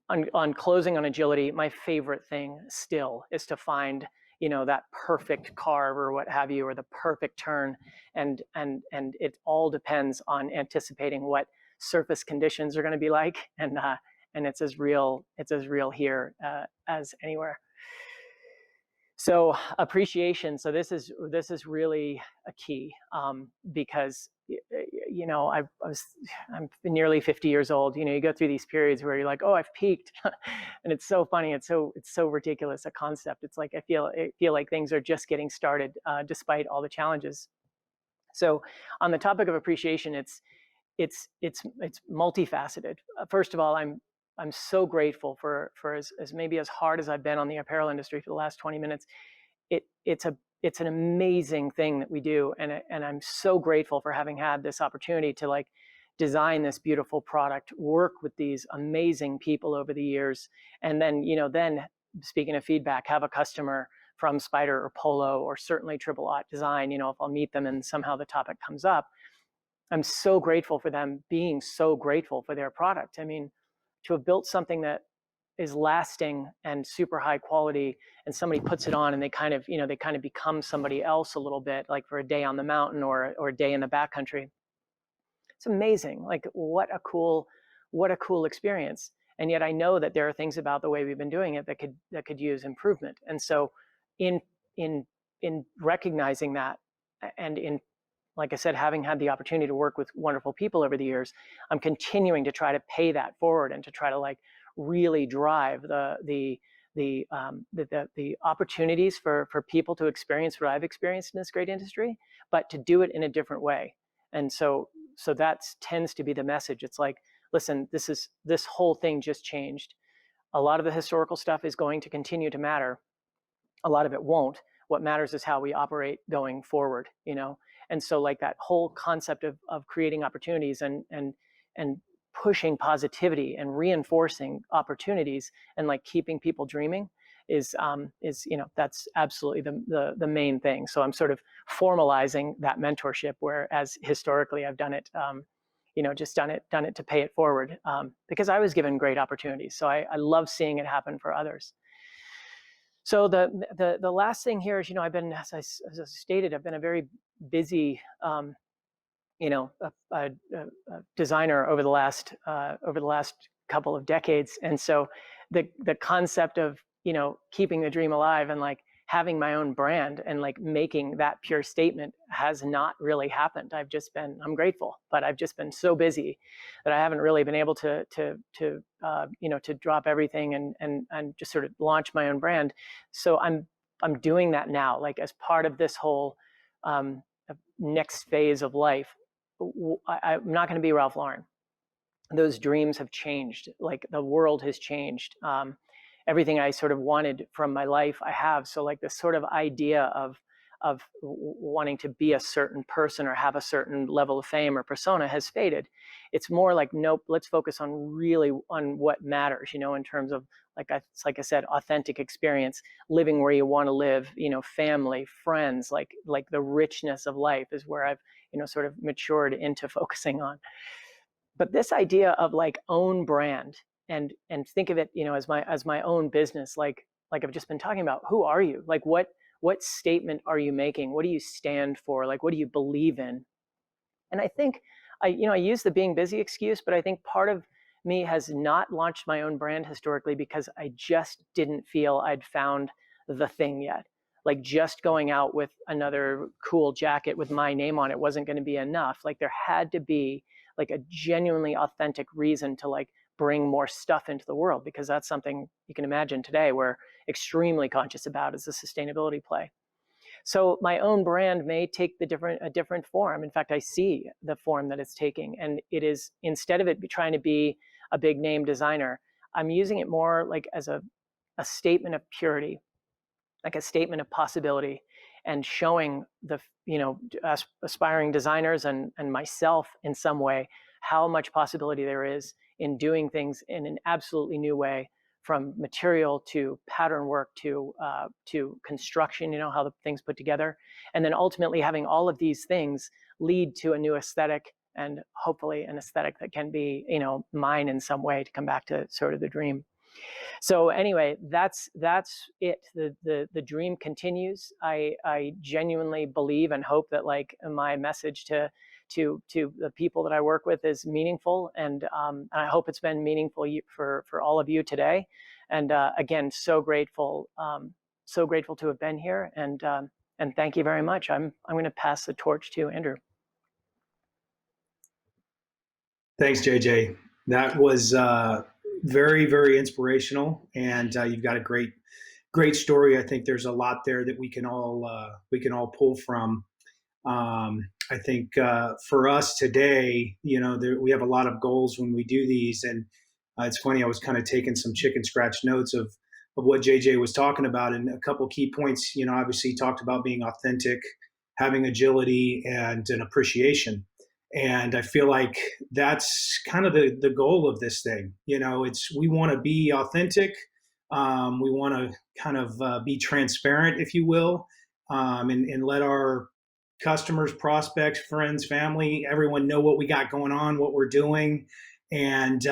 Speaker 4: on closing on agility, my favorite thing still is to find, that perfect carve or what have you, or the perfect turn. And it all depends on anticipating what surface conditions are going to be like. And it's as real here as anywhere. So appreciation. So this is really a key, because I'm nearly 50 years old. You go through these periods where you're like, oh, I've peaked, and it's so funny. It's so ridiculous a concept. It's like I feel like things are just getting started, despite all the challenges. So on the topic of appreciation, it's multifaceted. First of all, I'm so grateful for as maybe as hard as I've been on the apparel industry for the last 20 minutes. It's an amazing thing that we do, and I'm so grateful for having had this opportunity to like design this beautiful product, work with these amazing people over the years, and then speaking of feedback, have a customer from Spider or Polo or certainly Triple Aught Design. If I'll meet them and somehow the topic comes up, I'm so grateful for them being so grateful for their product. I mean, to have built something that is lasting and super high quality, and somebody puts it on and they kind of become somebody else a little bit, like for a day on the mountain or a day in the backcountry. It's amazing. Like what a cool experience. And yet I know that there are things about the way we've been doing it that could use improvement. And so in recognizing that, and in, like I said, having had the opportunity to work with wonderful people over the years, I'm continuing to try to pay that forward and to try to like really drive the opportunities for people to experience what I've experienced in this great industry, but to do it in a different way. And so that tends to be the message. It's like, listen, this whole thing just changed. A lot of the historical stuff is going to continue to matter. A lot of it won't. What matters is how we operate going forward, And so like that whole concept of creating opportunities and pushing positivity and reinforcing opportunities and like keeping people dreaming is that's absolutely the main thing. So I'm sort of formalizing that mentorship, whereas historically I've done it, just done it to pay it forward, because I was given great opportunities. So I love seeing it happen for others. So the last thing here is, I've been, as I stated, I've been a very busy, a designer over the last couple of decades, and so the concept of keeping the dream alive and like having my own brand and like making that pure statement has not really happened. I'm grateful, but I've just been so busy that I haven't really been able to drop everything and just sort of launch my own brand. So I'm doing that now, like as part of this whole next phase of life. I'm not going to be Ralph Lauren. Those dreams have changed. Like the world has changed. Everything I sort of wanted from my life, I have. So like this sort of idea of wanting to be a certain person or have a certain level of fame or persona has faded. It's more like, nope, let's focus on what matters, in terms of like I said, authentic experience, living where you want to live, family, friends, like the richness of life is where I've, sort of matured into focusing on. But this idea of like own brand and think of it, as my own business, like I've just been talking about, who are you? Like what statement are you making? What do you stand for? Like, what do you believe in? And I think I use the being busy excuse, but I think part of me has not launched my own brand historically because I just didn't feel I'd found the thing yet. Like just going out with another cool jacket with my name on it wasn't going to be enough. Like there had to be like a genuinely authentic reason to like bring more stuff into the world, because that's something you can imagine today we're extremely conscious about as a sustainability play. So my own brand may take a different form. In fact, I see the form that it's taking, and it is, instead of it trying to be a big name designer, I'm using it more like as a statement of purity, like a statement of possibility, and showing the aspiring designers and myself in some way how much possibility there is in doing things in an absolutely new way, from material to pattern work to construction, how the things put together, and then ultimately having all of these things lead to a new aesthetic and hopefully an aesthetic that can be, mine in some way, to come back to sort of the dream. So anyway, that's it. The dream continues. I genuinely believe and hope that like my message to the people that I work with is meaningful, and I hope it's been meaningful for all of you today. And again, so grateful to have been here, and thank you very much. I'm going to pass the torch to Andrew.
Speaker 5: Thanks, JJ. That was very, very inspirational, and you've got a great story. I think there's a lot there that we can all pull from. I think for us today, we have a lot of goals when we do these, and it's funny. I was kind of taking some chicken scratch notes of what JJ was talking about, and a couple key points. Obviously, he talked about being authentic, having agility, and an appreciation. And I feel like that's kind of the goal of this thing. We want to be authentic. We want to kind of be transparent, if you will, and let our customers, prospects, friends, family, everyone know what we got going on, what we're doing, and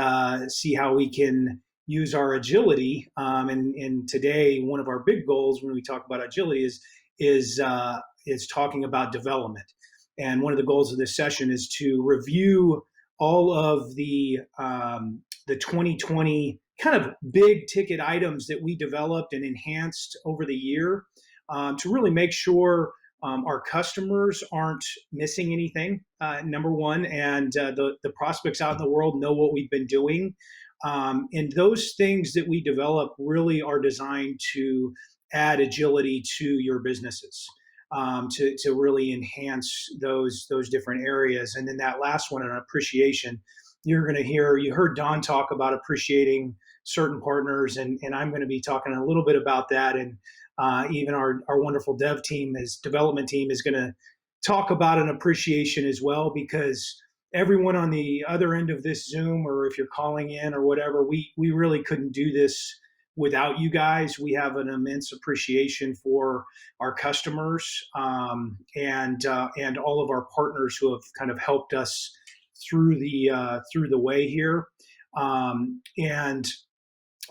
Speaker 5: see how we can use our agility. And today, one of our big goals when we talk about agility is talking about development. And one of the goals of this session is to review all of the 2020 kind of big ticket items that we developed and enhanced over the year, to really make sure our customers aren't missing anything, number one, and the prospects out in the world know what we've been doing. And those things that we develop really are designed to add agility to your businesses. To really enhance those different areas. And then that last one on appreciation, you heard Don talk about appreciating certain partners, and I'm going to be talking a little bit about that. And even our wonderful development team is going to talk about an appreciation as well, because everyone on the other end of this Zoom, or if you're calling in or whatever, we really couldn't do this without you guys. We have an immense appreciation for our customers, and all of our partners who have kind of helped us through the way here. And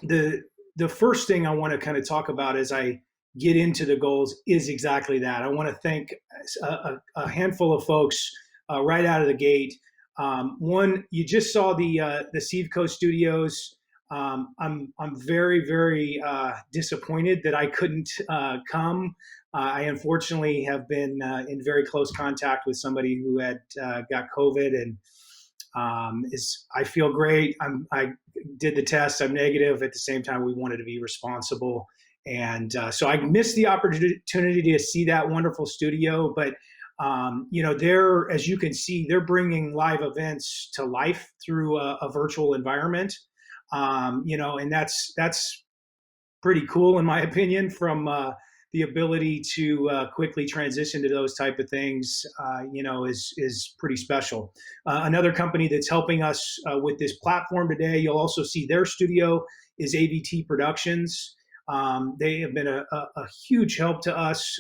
Speaker 5: the first thing I want to kind of talk about as I get into the goals is exactly that. I want to thank a handful of folks right out of the gate. One, you just saw the Seedco Studios. I'm very, very disappointed that I couldn't come. I unfortunately have been in very close contact with somebody who had got COVID, and I feel great. I did the test. I'm negative. At the same time, we wanted to be responsible, and so I missed the opportunity to see that wonderful studio. But as you can see, they're bringing live events to life through a virtual environment. And that's pretty cool, in my opinion, from the ability to quickly transition to those type of things, is pretty special. Another company that's helping us with this platform today, you'll also see their studio, is AVT Productions. They have been a huge help to us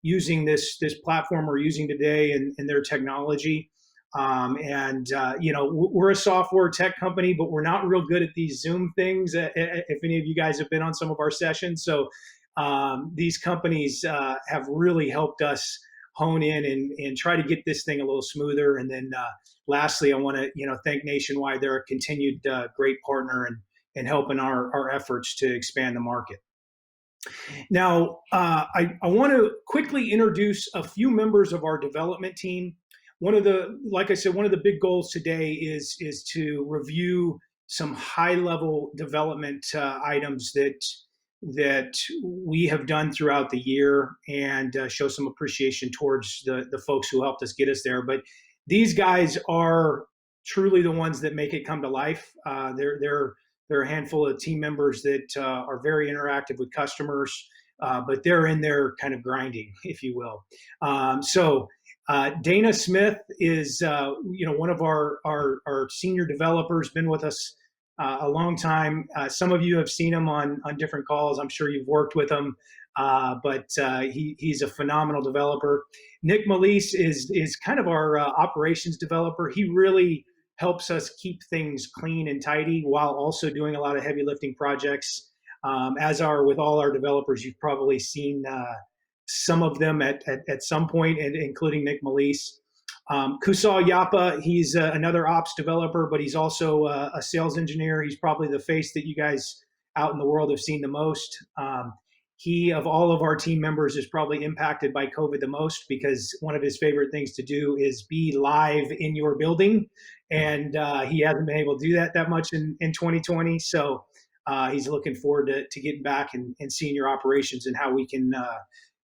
Speaker 5: using this platform we're using today and their technology. We're a software tech company, but we're not real good at these Zoom things. If any of you guys have been on some of our sessions, so these companies have really helped us hone in and try to get this thing a little smoother. And then lastly, I want to thank Nationwide. They're a continued great partner and helping our efforts to expand the market. Now, I want to quickly introduce a few members of our development team. Like I said, one of the big goals today is to review some high-level development items that we have done throughout the year, and show some appreciation towards the folks who helped us get us there. But these guys are truly the ones that make it come to life. They're a handful of team members that are very interactive with customers, but they're in there kind of grinding, if you will. Dana Smith is one of our senior developers, been with us a long time. Some of you have seen him on different calls. I'm sure you've worked with him, but he's a phenomenal developer. Nick Melise is kind of our operations developer. He really helps us keep things clean and tidy while also doing a lot of heavy lifting projects. As are with all our developers, you've probably seen some of them at some point, including Nick Melise. Kusal Yapa, he's another ops developer, but he's also a sales engineer. He's probably the face that you guys out in the world have seen the most. He, of all of our team members, is probably impacted by COVID the most, because one of his favorite things to do is be live in your building. And he hasn't been able to do that much in 2020. So he's looking forward to getting back and seeing your operations and how we can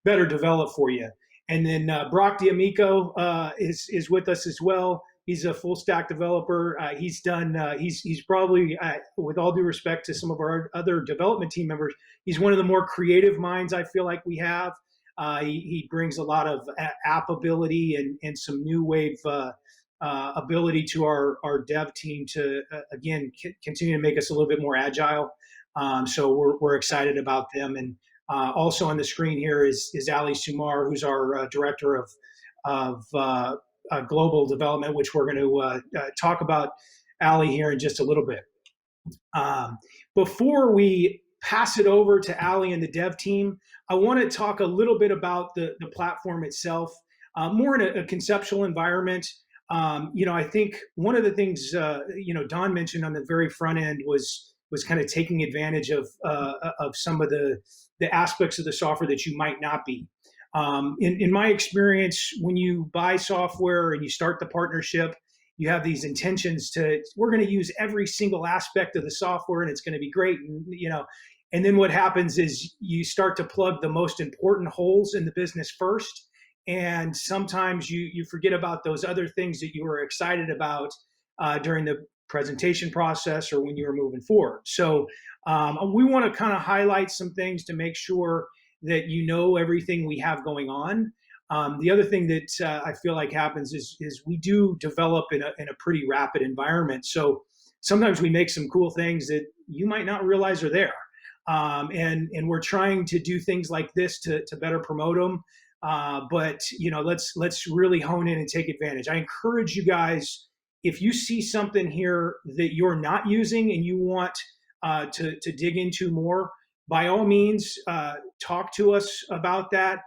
Speaker 5: better develop for you. And then Brock D'Amico is with us as well. He's a full stack developer. He's probably, with all due respect to some of our other development team members, he's one of the more creative minds I feel like we have. He brings a lot of app ability and some new wave ability to our dev team to, again, continue to make us a little bit more agile. So we're excited about them. And also on the screen here is Ali Sumar, who's our director of global development, which we're going to talk about Ali here in just a little bit. Before we pass it over to Ali and the dev team, I want to talk a little bit about the platform itself, more in a conceptual environment. I think one of the things Don mentioned on the very front end was kind of taking advantage of some of the aspects of the software that you might not be. In my experience, when you buy software and you start the partnership, you have these intentions we're going to use every single aspect of the software and it's going to be great. And then what happens is you start to plug the most important holes in the business first. And sometimes you forget about those other things that you were excited about during the presentation process or when you were moving forward. So we want to kind of highlight some things to make sure that you know everything we have going on. The other thing that I feel like happens is we do develop in a pretty rapid environment. So sometimes we make some cool things that you might not realize are there. And we're trying to do things like this to better promote them. But let's really hone in and take advantage. I encourage you guys, if you see something here that you're not using and you want to dig into more, by all means, talk to us about that.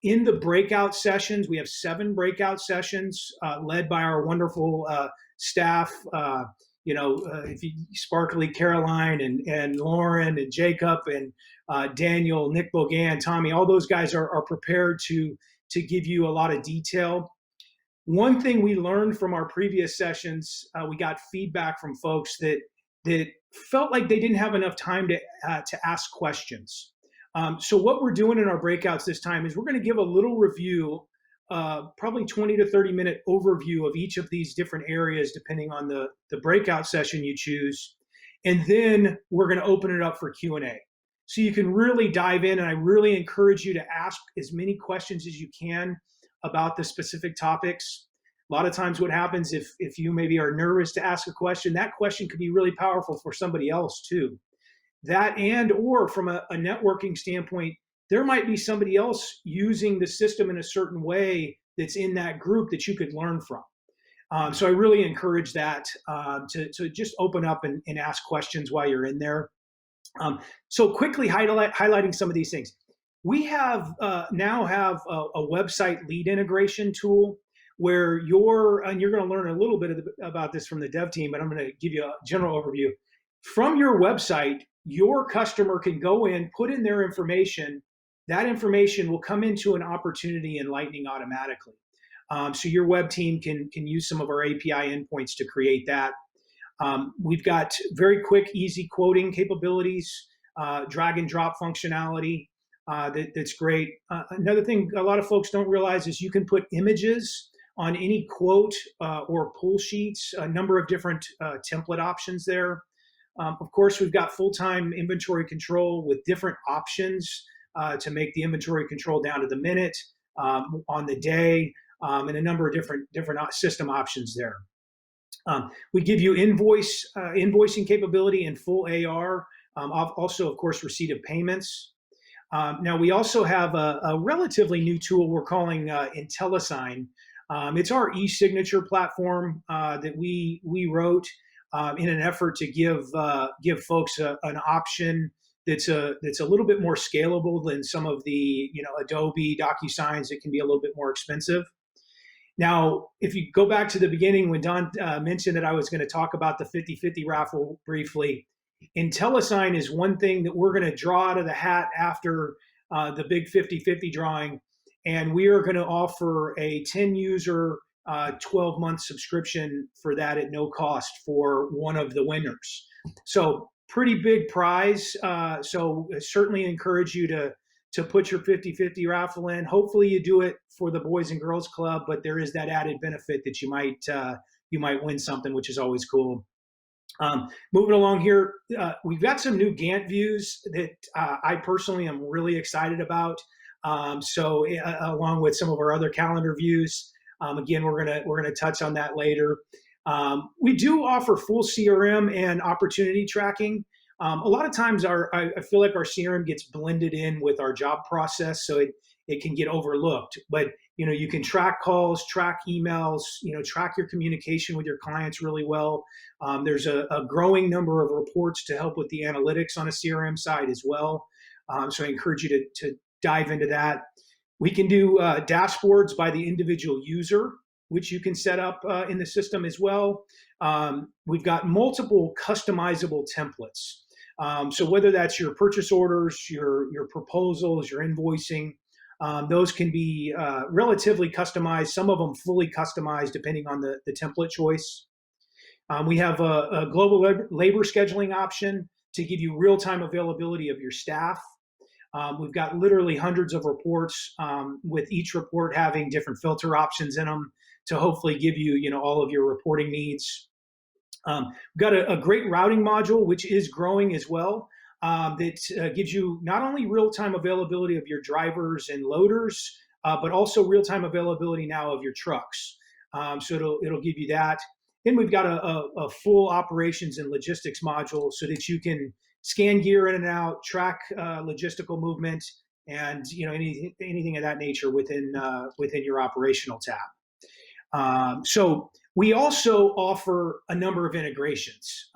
Speaker 5: In the breakout sessions, we have 7 breakout sessions led by our wonderful staff. If you Sparkly Caroline and Lauren and Jacob and Daniel, Nick Bogan, Tommy, all those guys are prepared to give you a lot of detail. One thing we learned from our previous sessions, we got feedback from folks that felt like they didn't have enough time to ask questions. So what we're doing in our breakouts this time is we're going to give a little review, probably 20 to 30 minute overview of each of these different areas, depending on the breakout session you choose. And then we're going to open it up for Q&A. So you can really dive in, and I really encourage you to ask as many questions as you can about the specific topics. A lot of times what happens if you maybe are nervous to ask a question, that question could be really powerful for somebody else too. That or from a networking standpoint, there might be somebody else using the system in a certain way that's in that group that you could learn from. So I really encourage that to just open up and ask questions while you're in there. So quickly highlighting some of these things. We now have a website lead integration tool where and you're going to learn a little bit about this from the dev team, but I'm going to give you a general overview. From your website, your customer can go in, put in their information. That information will come into an opportunity in Lightning automatically. So your web team can use some of our API endpoints to create that. We've got very quick, easy quoting capabilities, drag and drop functionality. That's great. Another thing a lot of folks don't realize is you can put images on any quote or pull sheets, a number of different template options there. Of course, we've got full-time inventory control with different options to make the inventory control down to the minute, on the day, and a number of different system options there. We give you invoicing capability and full AR. Also, of course, receipt of payments. Now, we also have a relatively new tool we're calling IntelliSign. It's our e-signature platform that we wrote in an effort to give folks an option that's a little bit more scalable than some of the Adobe DocuSigns that can be a little bit more expensive. Now, if you go back to the beginning when Don mentioned that I was going to talk about the 50/50 raffle briefly, IntelliSign is one thing that we're going to draw out of the hat after the big 50/50 drawing, and we are going to offer a 10-user, 12-month subscription for that at no cost for one of the winners. So pretty big prize. So I certainly encourage you to put your 50/50 raffle in. Hopefully you do it for the Boys and Girls Club, but there is that added benefit that you might win something, which is always cool. Moving along here, we've got some new Gantt views that I personally am really excited about. So along with some of our other calendar views, again, we're gonna touch on that later. We do offer full CRM and opportunity tracking. A lot of times I feel like our CRM gets blended in with our job process, so it can get overlooked. But you can track calls, track emails, track your communication with your clients really well. There's a growing number of reports to help with the analytics on a CRM side as well. So I encourage you to dive into that. We can do dashboards by the individual user, which you can set up in the system as well. We've got multiple customizable templates. So whether that's your purchase orders, your proposals, your invoicing, those can be relatively customized, some of them fully customized depending on the template choice. We have a global labor scheduling option to give you real-time availability of your staff. We've got literally hundreds of reports, with each report having different filter options in them to hopefully give you, all of your reporting needs. We've got a great routing module, which is growing as well, that gives you not only real-time availability of your drivers and loaders, but also real-time availability now of your trucks. So it'll give you that. Then we've got a full operations and logistics module so that you can scan gear in and out, track logistical movement, and anything of that nature within your operational tab. So we also offer a number of integrations.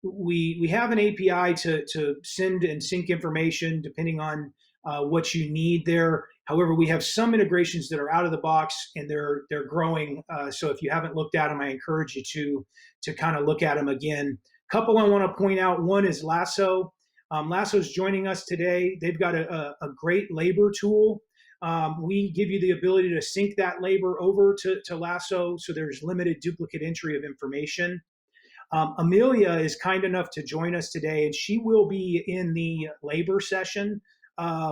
Speaker 5: We have an API to send and sync information depending on what you need there. However, we have some integrations that are out of the box and they're growing. So if you haven't looked at them, I encourage you to kind of look at them again. A couple I want to point out. One is Lasso. Lasso's joining us today. They've got a great labor tool. We give you the ability to sync that labor over to Lasso, so there's limited duplicate entry of information. Amelia is kind enough to join us today, and she will be in the labor session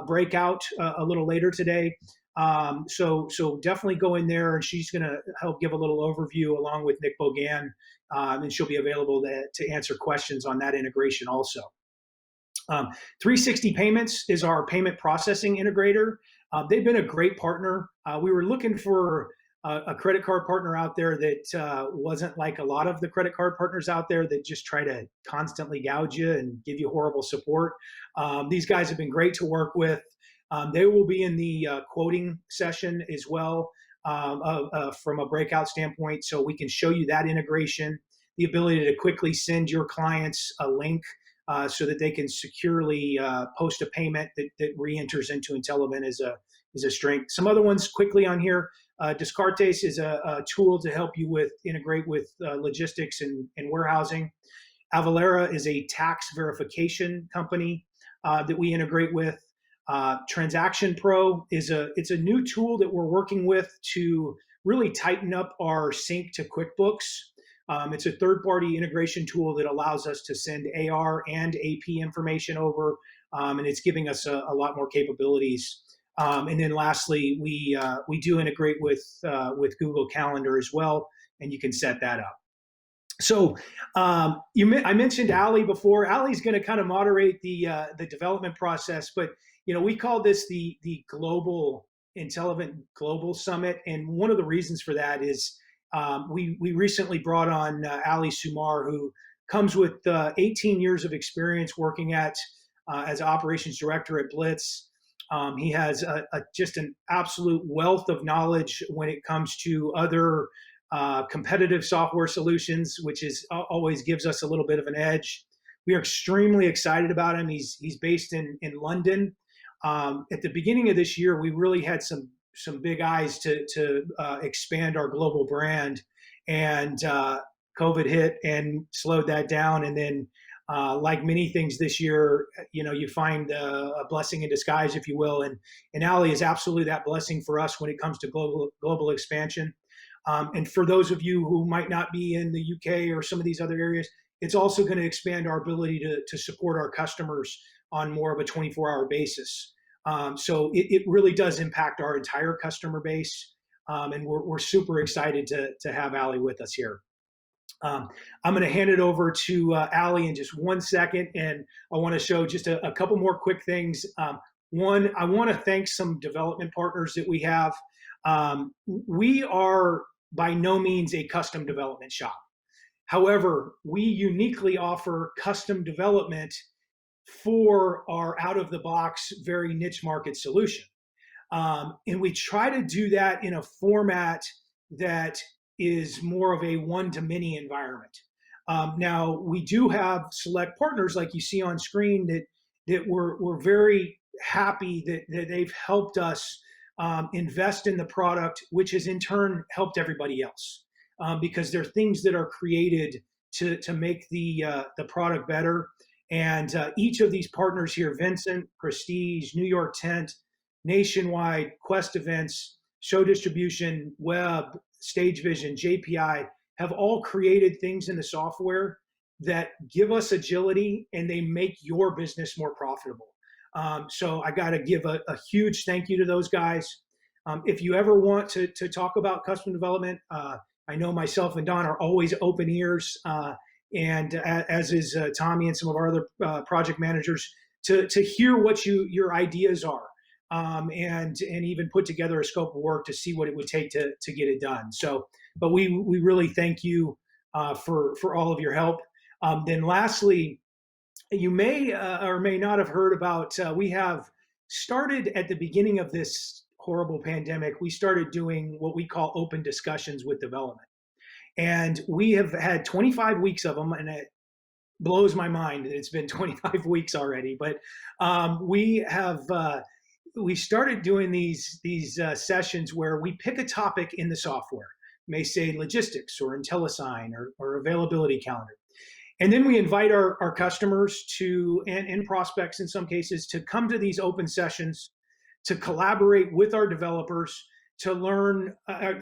Speaker 5: breakout a little later today. So definitely go in there, and she's going to help give a little overview along with Nick Bogan, and she'll be available to answer questions on that integration also. 360 Payments is our payment processing integrator. They've been a great partner. We were looking for a credit card partner out there that wasn't like a lot of the credit card partners out there that just try to constantly gouge you and give you horrible support. These guys have been great to work with. They will be in the quoting session as well from a breakout standpoint, so we can show you that integration, the ability to quickly send your clients a link so that they can securely post a payment that re-enters into IntelliEvent is a strength. Some other ones quickly on here. Descartes is a tool to help you integrate with logistics and warehousing. Avalara is a tax verification company that we integrate with. Transaction Pro it's a new tool that we're working with to really tighten up our sync to QuickBooks. It's a third-party integration tool that allows us to send AR and AP information over, and it's giving us a lot more capabilities. And then lastly, we do integrate with Google Calendar as well, and you can set that up. So I mentioned Ali before. Ali's going to kind of moderate the development process, but we call this the IntelliEvent Global Summit, and one of the reasons for that is we recently brought on Ali Sumar, who comes with 18 years of experience working as operations director at Blitz. He has just an absolute wealth of knowledge when it comes to other competitive software solutions, which always gives us a little bit of an edge. We are extremely excited about him. He's based in London. At the beginning of this year, we really had some big eyes to expand our global brand, and COVID hit and slowed that down. And then, like many things this year, you find a blessing in disguise, if you will. And Ali is absolutely that blessing for us when it comes to global expansion. And for those of you who might not be in the UK or some of these other areas, it's also going to expand our ability to support our customers on more of a 24-hour basis. So it really does impact our entire customer base. And we're super excited to have Ali with us here. I'm going to hand it over to Ali in just 1 second, and I want to show just a couple more quick things. One, I want to thank some development partners that we have. We are by no means a custom development shop. However, we uniquely offer custom development for our out-of-the-box, very niche market solution. And we try to do that in a format that is more of a one-to-many environment. Now, we do have select partners, like you see on screen, that we're very happy that they've helped us invest in the product, which has in turn helped everybody else. Because there are things that are created to make the product better. And each of these partners here, Vincent, Prestige, New York Tent, Nationwide, Quest Events, Show Distribution, Web, Stage Vision, JPI, have all created things in the software that give us agility and they make your business more profitable. So I got to give a huge thank you to those guys. If you ever want to talk about custom development, I know myself and Don are always open ears, and as is Tommy and some of our other project managers, to hear what your ideas are, and even put together a scope of work to see what it would take to get it done. So, but we really thank you for all of your help. Then lastly, you may or may not have heard about, we have started at the beginning of this horrible pandemic, we started doing what we call open discussions with development. And we have had 25 weeks of them, and it blows my mind that it's been 25 weeks already. But we started doing these sessions where we pick a topic in the software, may say logistics or IntelliSign or availability calendar. And then we invite our customers and prospects in some cases to come to these open sessions to collaborate with our developers to learn,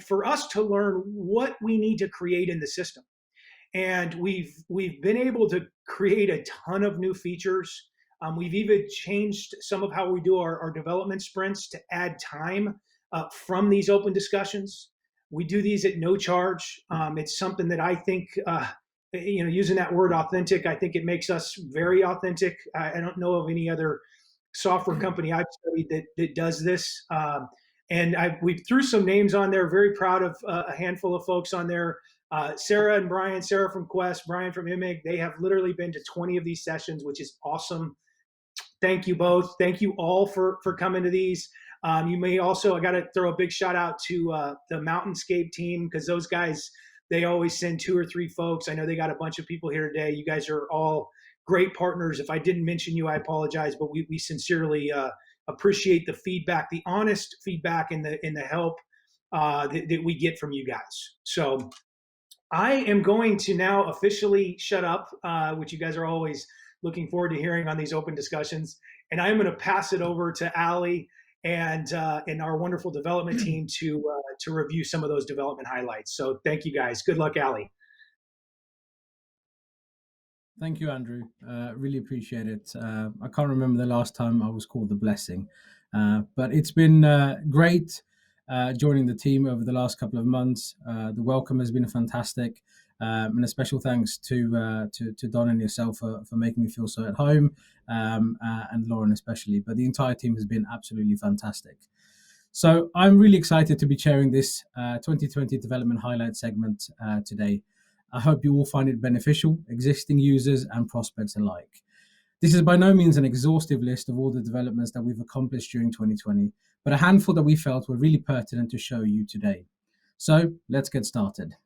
Speaker 5: for us to learn what we need to create in the system. And we've been able to create a ton of new features. We've even changed some of how we do our development sprints to add time from these open discussions. We do these at no charge. It's something that I think, using that word authentic, I think it makes us very authentic. I don't know of any other software company I've studied that does this. And we threw some names on there. Very proud of a handful of folks on there. Sarah and Brian, Sarah from Quest, Brian from IMIG, they have literally been to 20 of these sessions, which is awesome. Thank you both. Thank you all for coming to these. You may also, I got to throw a big shout out to the Mountainscape team, because those guys, they always send 2 or 3 folks. I know they got a bunch of people here today. You guys are all great partners. If I didn't mention you, I apologize, but we sincerely appreciate the feedback, the honest feedback, and the help that we get from you guys. So I am going to now officially shut up, which you guys are always looking forward to hearing on these open discussions. And I'm going to pass it over to Ali and our wonderful development team to review some of those development highlights. So thank you guys. Good luck, Ali.
Speaker 6: Thank you, Andrew. Really appreciate it. I can't remember the last time I was called the blessing, but it's been great joining the team over the last couple of months. The welcome has been fantastic, and a special thanks to Don and yourself for making me feel so at home, and Lauren especially. But the entire team has been absolutely fantastic. So I'm really excited to be chairing this 2020 Development Highlight segment today. I hope you all find it beneficial, existing users and prospects alike. This is by no means an exhaustive list of all the developments that we've accomplished during 2020, but a handful that we felt were really pertinent to show you today. So let's get started.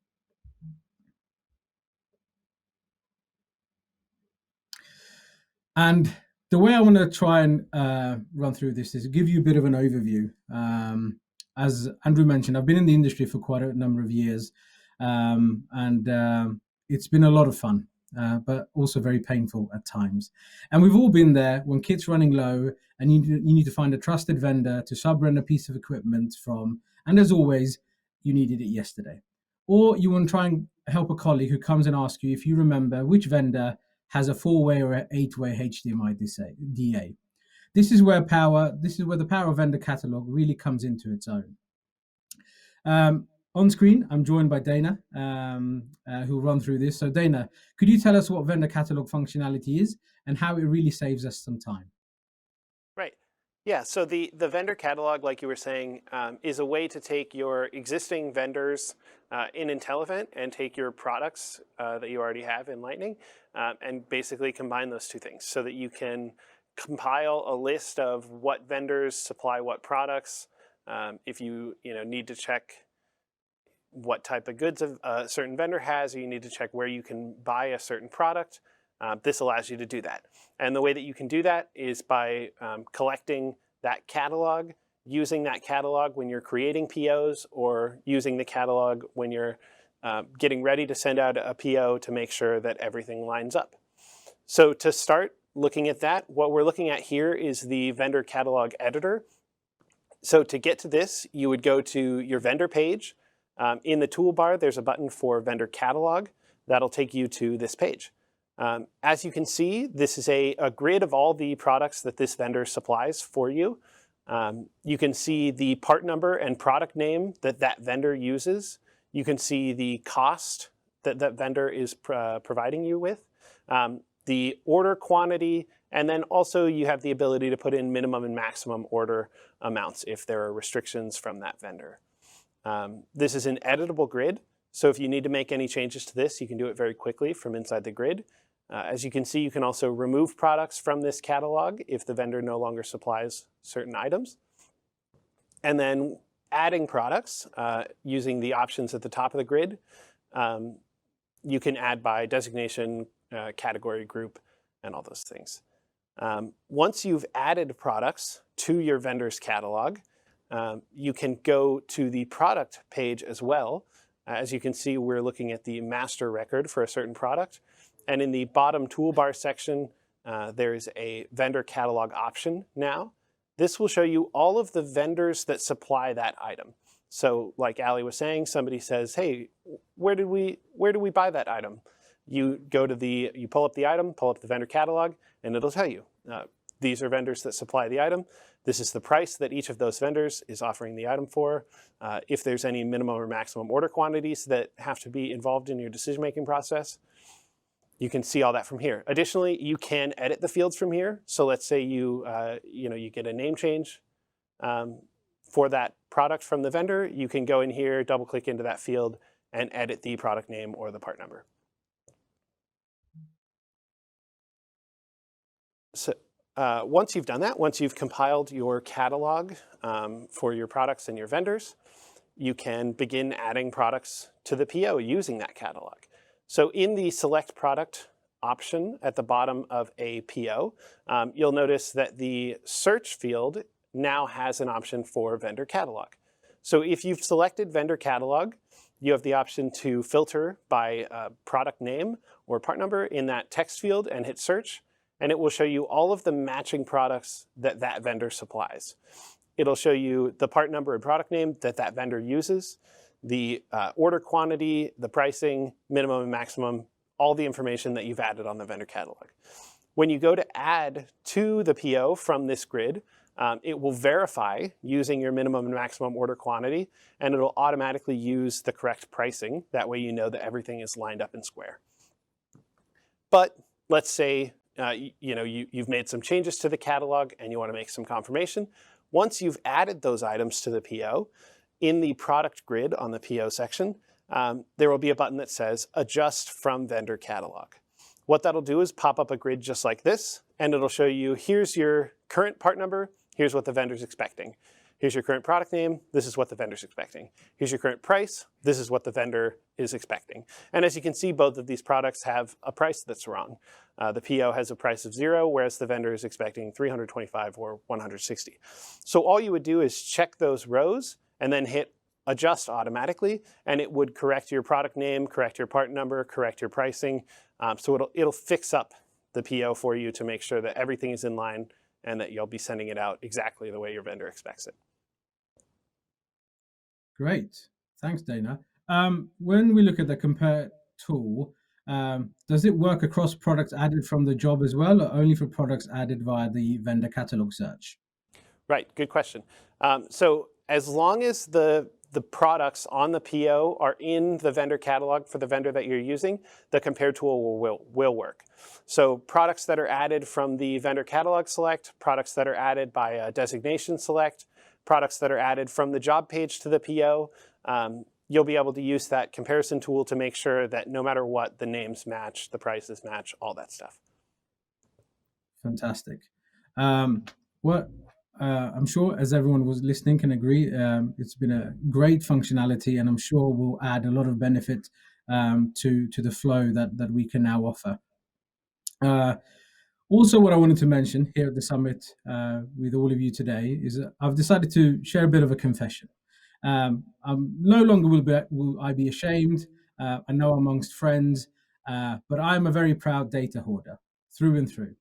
Speaker 6: And the way I want to try and run through this is give you a bit of an overview. As Andrew mentioned, I've been in the industry for quite a number of years, and it's been a lot of fun, but also very painful at times. And we've all been there when kit's running low and you need to find a trusted vendor to sub-rent a piece of equipment from, and as always, you needed it yesterday. Or you want to try and help a colleague who comes and asks you if you remember which vendor has a 4-way or an 8-way HDMI DA. This is where the power of vendor catalog really comes into its own. On screen, I'm joined by Dana, who will run through this. So Dana, could you tell us what vendor catalog functionality is and how it really saves us some time?
Speaker 7: Right. Yeah, so the vendor catalog, like you were saying, is a way to take your existing vendors in IntelliEvent and take your products that you already have in Lightning and basically combine those two things so that you can compile a list of what vendors supply what products. If you need to check what type of goods a certain vendor has, or you need to check where you can buy a certain product, this allows you to do that. And the way that you can do that is by collecting that catalog, using that catalog when you're creating POs, or using the catalog when you're getting ready to send out a PO to make sure that everything lines up. So to start looking at that, what we're looking at here is the vendor catalog editor. So to get to this, you would go to your vendor page. In the toolbar, there's a button for vendor catalog. That'll take you to this page. As you can see, this is a grid of all the products that this vendor supplies for you. You can see the part number and product name that that vendor uses. You can see the cost that that vendor is providing you with, the order quantity, and then also you have the ability to put in minimum and maximum order amounts if there are restrictions from that vendor. This is an editable grid, so if you need to make any changes to this, you can do it very quickly from inside the grid. As you can see, you can also remove products from this catalog if the vendor no longer supplies certain items. And then adding products using the options at the top of the grid. You can add by designation, category, group, and all those things. Once you've added products to your vendor's catalog, you can go to the product page as well. As you can see, we're looking at the master record for a certain product. And in the bottom toolbar section, there's a vendor catalog option now. This will show you all of the vendors that supply that item. So like Ali was saying, somebody says, hey, where do we buy that item? You go to you pull up the item, pull up the vendor catalog, and it'll tell you, these are vendors that supply the item. This is the price that each of those vendors is offering the item for. If there's any minimum or maximum order quantities that have to be involved in your decision-making process, you can see all that from here. Additionally, you can edit the fields from here. So let's say you get a name change for that product from the vendor. You can go in here, double-click into that field, and edit the product name or the part number. So once you've done that, once you've compiled your catalog for your products and your vendors, you can begin adding products to the PO using that catalog. So in the select product option at the bottom of a PO, you'll notice that the search field now has an option for vendor catalog. So if you've selected vendor catalog, you have the option to filter by product name or part number in that text field and hit search, and it will show you all of the matching products that that vendor supplies. It'll show you the part number and product name that that vendor uses, the order quantity, the pricing, minimum and maximum, all the information that you've added on the vendor catalog. When you go to add to the PO from this grid, it will verify using your minimum and maximum order quantity, and it'll automatically use the correct pricing. That way you know that everything is lined up and square. But let's say you've made some changes to the catalog and you want to make some confirmation. Once you've added those items to the PO, in the product grid on the PO section, there will be a button that says Adjust from Vendor Catalog. What that'll do is pop up a grid just like this, and it'll show you, here's your current part number, here's what the vendor's expecting. Here's your current product name, this is what the vendor's expecting. Here's your current price, this is what the vendor is expecting. And as you can see, both of these products have a price that's wrong. The PO has a price of 0, whereas the vendor is expecting 325 or 160. So all you would do is check those rows and then hit Adjust automatically, and it would correct your product name, correct your part number, correct your pricing. So it'll fix up the PO for you to make sure that everything is in line and that you'll be sending it out exactly the way your vendor expects it.
Speaker 6: Great. Thanks, Dana. When we look at the compare tool, does it work across products added from the job as well, or only for products added via the vendor catalog search?
Speaker 7: Right, good question. So as long as the products on the PO are in the vendor catalog for the vendor that you're using, the compare tool will work. So products that are added from the vendor catalog select, products that are added by a designation select, products that are added from the job page to the PO, you'll be able to use that comparison tool to make sure that no matter what, the names match, the prices match, all that stuff.
Speaker 6: Fantastic. I'm sure, as everyone was listening can agree, it's been a great functionality, and I'm sure will add a lot of benefit to the flow that we can now offer. Also, what I wanted to mention here at the summit with all of you today is that I've decided to share a bit of a confession. I'm no longer will I be ashamed. I know amongst friends, but I'm a very proud data hoarder through and through.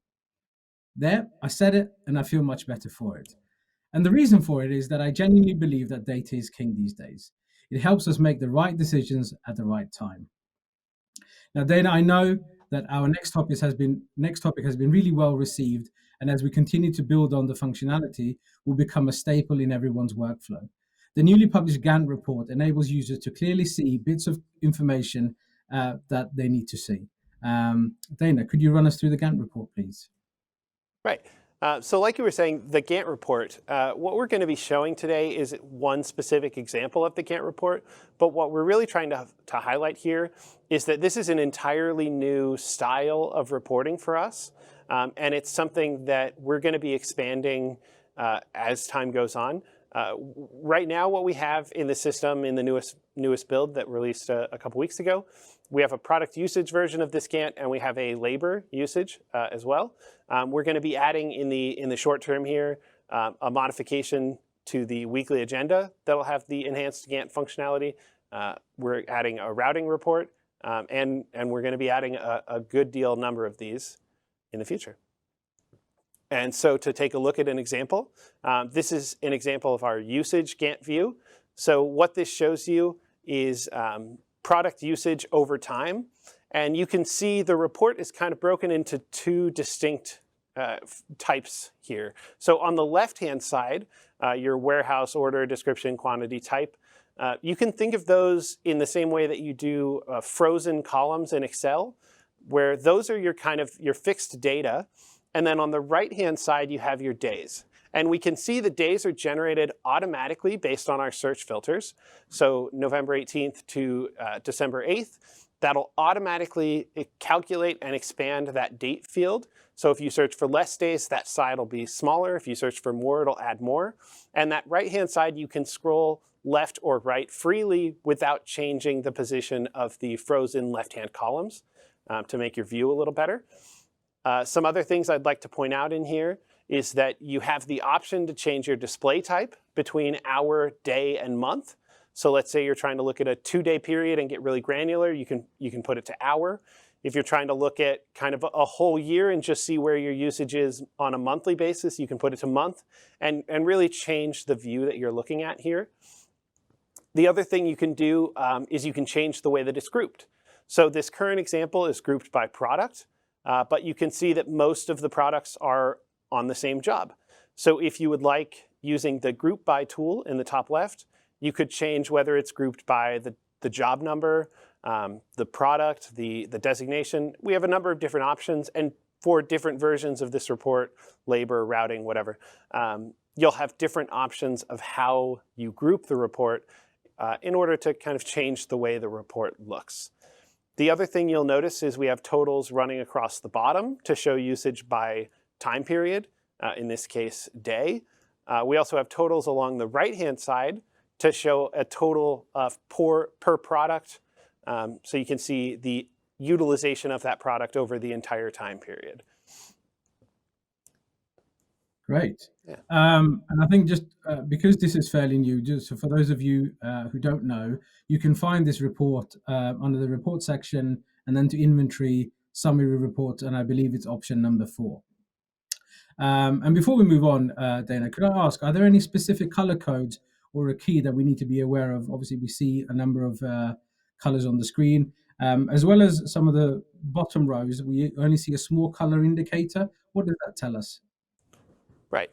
Speaker 6: There, I said it, and I feel much better for it. And the reason for it is that I genuinely believe that data is king these days. It helps us make the right decisions at the right time. Now, Dana, I know that our next topic has been really well received, and as we continue to build on the functionality, will become a staple in everyone's workflow. The newly published Gantt report enables users to clearly see bits of information that they need to see. Dana, could you run us through the Gantt report, please?
Speaker 7: Right. So like you were saying, the Gantt report, what we're going to be showing today is one specific example of the Gantt report. But what we're really trying to highlight here is that this is an entirely new style of reporting for us. And it's something that we're going to be expanding as time goes on. Right now, what we have in the system in the newest build that released a couple weeks ago, we have a product usage version of this Gantt, and we have a labor usage as well. We're going to be adding in the short term here a modification to the weekly agenda that will have the enhanced Gantt functionality. We're adding a routing report, and we're going to be adding a good deal number of these in the future. And so to take a look at an example, this is an example of our usage Gantt view. So what this shows you is product usage over time. And you can see the report is kind of broken into two distinct types here. So on the left-hand side, your warehouse order, description, quantity, type, you can think of those in the same way that you do frozen columns in Excel, where those are your fixed data. And then on the right-hand side, you have your days. And we can see the days are generated automatically based on our search filters. So November 18th to December 8th, that'll automatically calculate and expand that date field. So if you search for less days, that side will be smaller. If you search for more, it'll add more. And that right-hand side, you can scroll left or right freely without changing the position of the frozen left-hand columns to make your view a little better. Some other things I'd like to point out in here is that you have the option to change your display type between hour, day, and month. So let's say you're trying to look at a 2-day period and get really granular, you can put it to hour. If you're trying to look at kind of a whole year and just see where your usage is on a monthly basis, you can put it to month and really change the view that you're looking at here. The other thing you can do is you can change the way that it's grouped. So this current example is grouped by product. But you can see that most of the products are on the same job. So if you would like, using the group by tool in the top left, you could change whether it's grouped by the job number, the product, the designation. We have a number of different options, and for different versions of this report, labor, routing, whatever. you'll have different options of how you group the report in order to kind of change the way the report looks. The other thing you'll notice is we have totals running across the bottom to show usage by time period, in this case, day. We also have totals along the right-hand side to show a total of per product, so you can see the utilization of that product over the entire time period.
Speaker 6: Great.
Speaker 7: Yeah.
Speaker 6: And I think just because this is fairly new, just so for those of you who don't know, you can find this report under the report section and then to inventory, summary report, and I believe it's option number 4. And before we move on, Dana, could I ask, are there any specific color codes or a key that we need to be aware of? Obviously, we see a number of colors on the screen, as well as some of the bottom rows. We only see a small color indicator. What does that tell us?
Speaker 7: Right.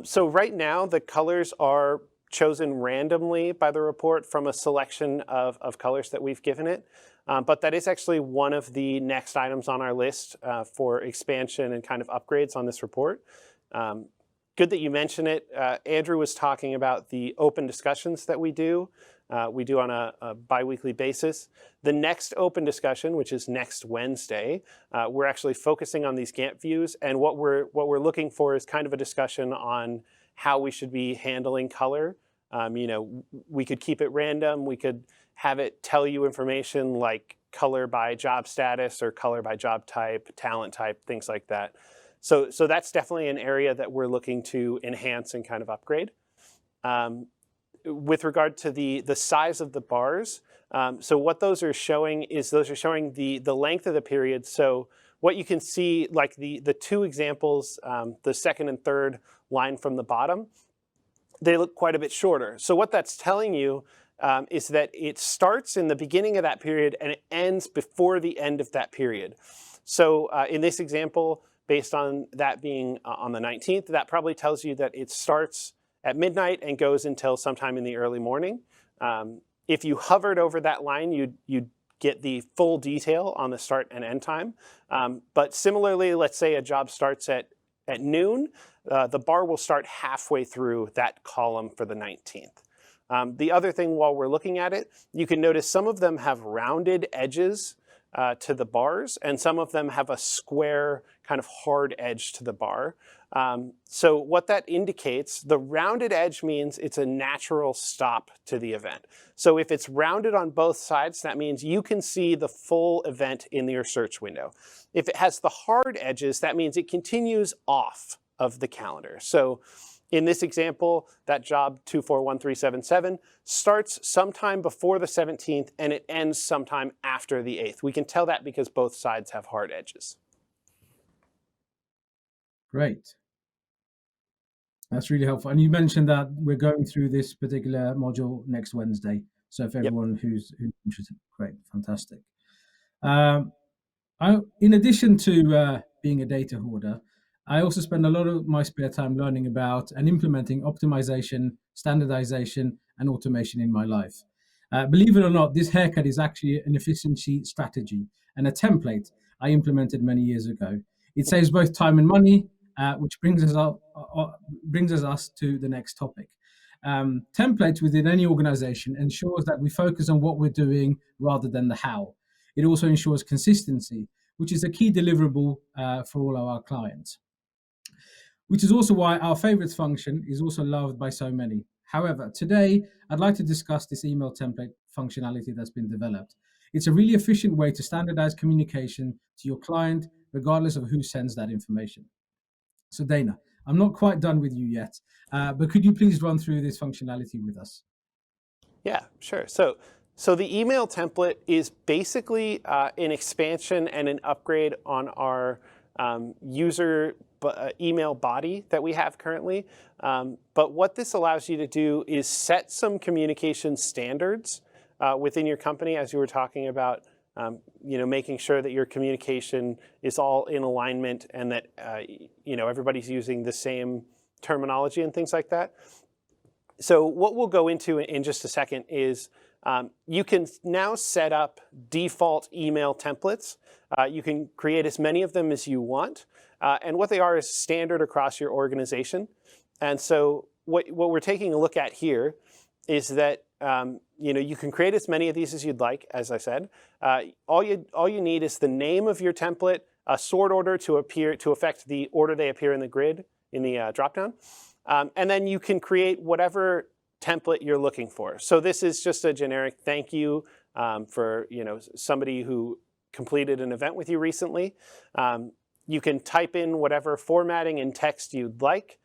Speaker 7: So right now, the colors are chosen randomly by the report from a selection of colors that we've given it. But that is actually one of the next items on our list for expansion and kind of upgrades on this report. Good that you mention it. Andrew was talking about the open discussions that we do on a bi-weekly basis. The next open discussion, which is next Wednesday, we're actually focusing on these Gantt views, and what we're looking for is kind of a discussion on how we should be handling color. We could keep it random. We could have it tell you information like color by job status or color by job type, talent type, things like that. So that's definitely an area that we're looking to enhance and kind of upgrade. With regard to the size of the bars, so what those are showing is the length of the period. So what you can see, like the two examples, the second and third line from the bottom, they look quite a bit shorter. So what that's telling you is that it starts in the beginning of that period and it ends before the end of that period. So in this example, based on that being on the 19th, that probably tells you that it starts at midnight and goes until sometime in the early morning. If you hovered over that line, you'd get the full detail on the start and end time. But similarly, let's say a job starts at noon, the bar will start halfway through that column for the 19th. The other thing while we're looking at it, you can notice some of them have rounded edges to the bars, and some of them have a square kind of hard edge to the bar. So what that indicates, the rounded edge means it's a natural stop to the event. So if it's rounded on both sides, that means you can see the full event in your search window. If it has the hard edges, that means it continues off of the calendar. So in this example, that job 241377 starts sometime before the 17th and it ends sometime after the 8th. We can tell that because both sides have hard edges.
Speaker 6: Great. That's really helpful. And you mentioned that we're going through this particular module next Wednesday. So if everyone who's interested, great, fantastic. In addition to being a data hoarder, I also spend a lot of my spare time learning about and implementing optimization, standardization, and automation in my life. Believe it or not, this haircut is actually an efficiency strategy and a template I implemented many years ago. It saves both time and money, which brings us to the next topic. Templates within any organization ensures that we focus on what we're doing rather than the how. It also ensures consistency, which is a key deliverable for all of our clients. Which is also why our favorites function is also loved by so many. However, today, I'd like to discuss this email template functionality that's been developed. It's a really efficient way to standardize communication to your client, regardless of who sends that information. So Dana, I'm not quite done with you yet, but could you please run through this functionality with us?
Speaker 7: Yeah, sure. So the email template is basically an expansion and an upgrade on our user email body that we have currently. But what this allows you to do is set some communication standards within your company, as you were talking about, making sure that your communication is all in alignment and that everybody's using the same terminology and things like that. So what we'll go into in just a second is you can now set up default email templates. You can create as many of them as you want. And what they are is standard across your organization. And so what we're taking a look at here is that you can create as many of these as you'd like. As I said, all you need is the name of your template, a sort order to affect the order they appear in the grid in the dropdown, and then you can create whatever template you're looking for. So this is just a generic thank you for somebody who completed an event with you recently. You can type in whatever formatting and text you'd like.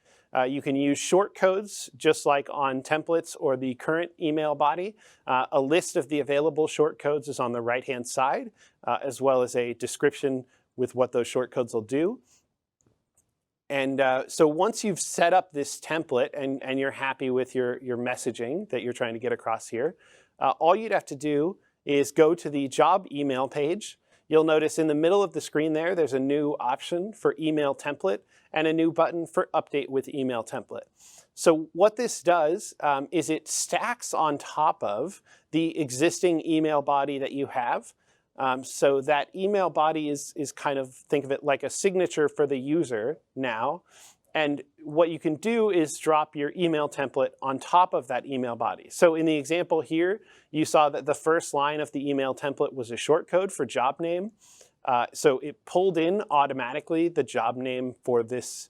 Speaker 7: You can use short codes, just like on templates or the current email body. A list of the available short codes is on the right-hand side, as well as a description with what those short codes will do. And so once you've set up this template and you're happy with your messaging that you're trying to get across here, all you'd have to do is go to the job email page. You'll notice in the middle of the screen there's a new option for email template and a new button for update with email template. So what this does is it stacks on top of the existing email body that you have. So that email body is kind of, think of it like a signature for the user now. And what you can do is drop your email template on top of that email body. So in the example here, you saw that the first line of the email template was a short code for job name. So it pulled in automatically the job name for this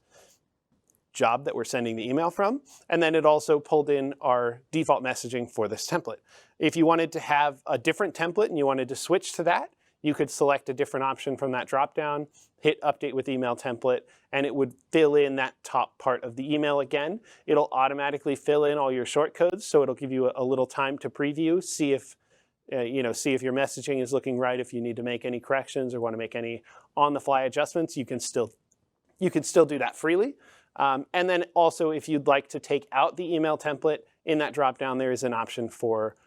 Speaker 7: job that we're sending the email from. And then it also pulled in our default messaging for this template. If you wanted to have a different template and you wanted to switch to that, you could select a different option from that dropdown, hit update with email template, and it would fill in that top part of the email again. It'll automatically fill in all your short codes, so it'll give you a little time to preview, see if your messaging is looking right. If you need to make any corrections or want to make any on-the-fly adjustments, you can still do that freely. And then also, if you'd like to take out the email template, in that dropdown there is an option for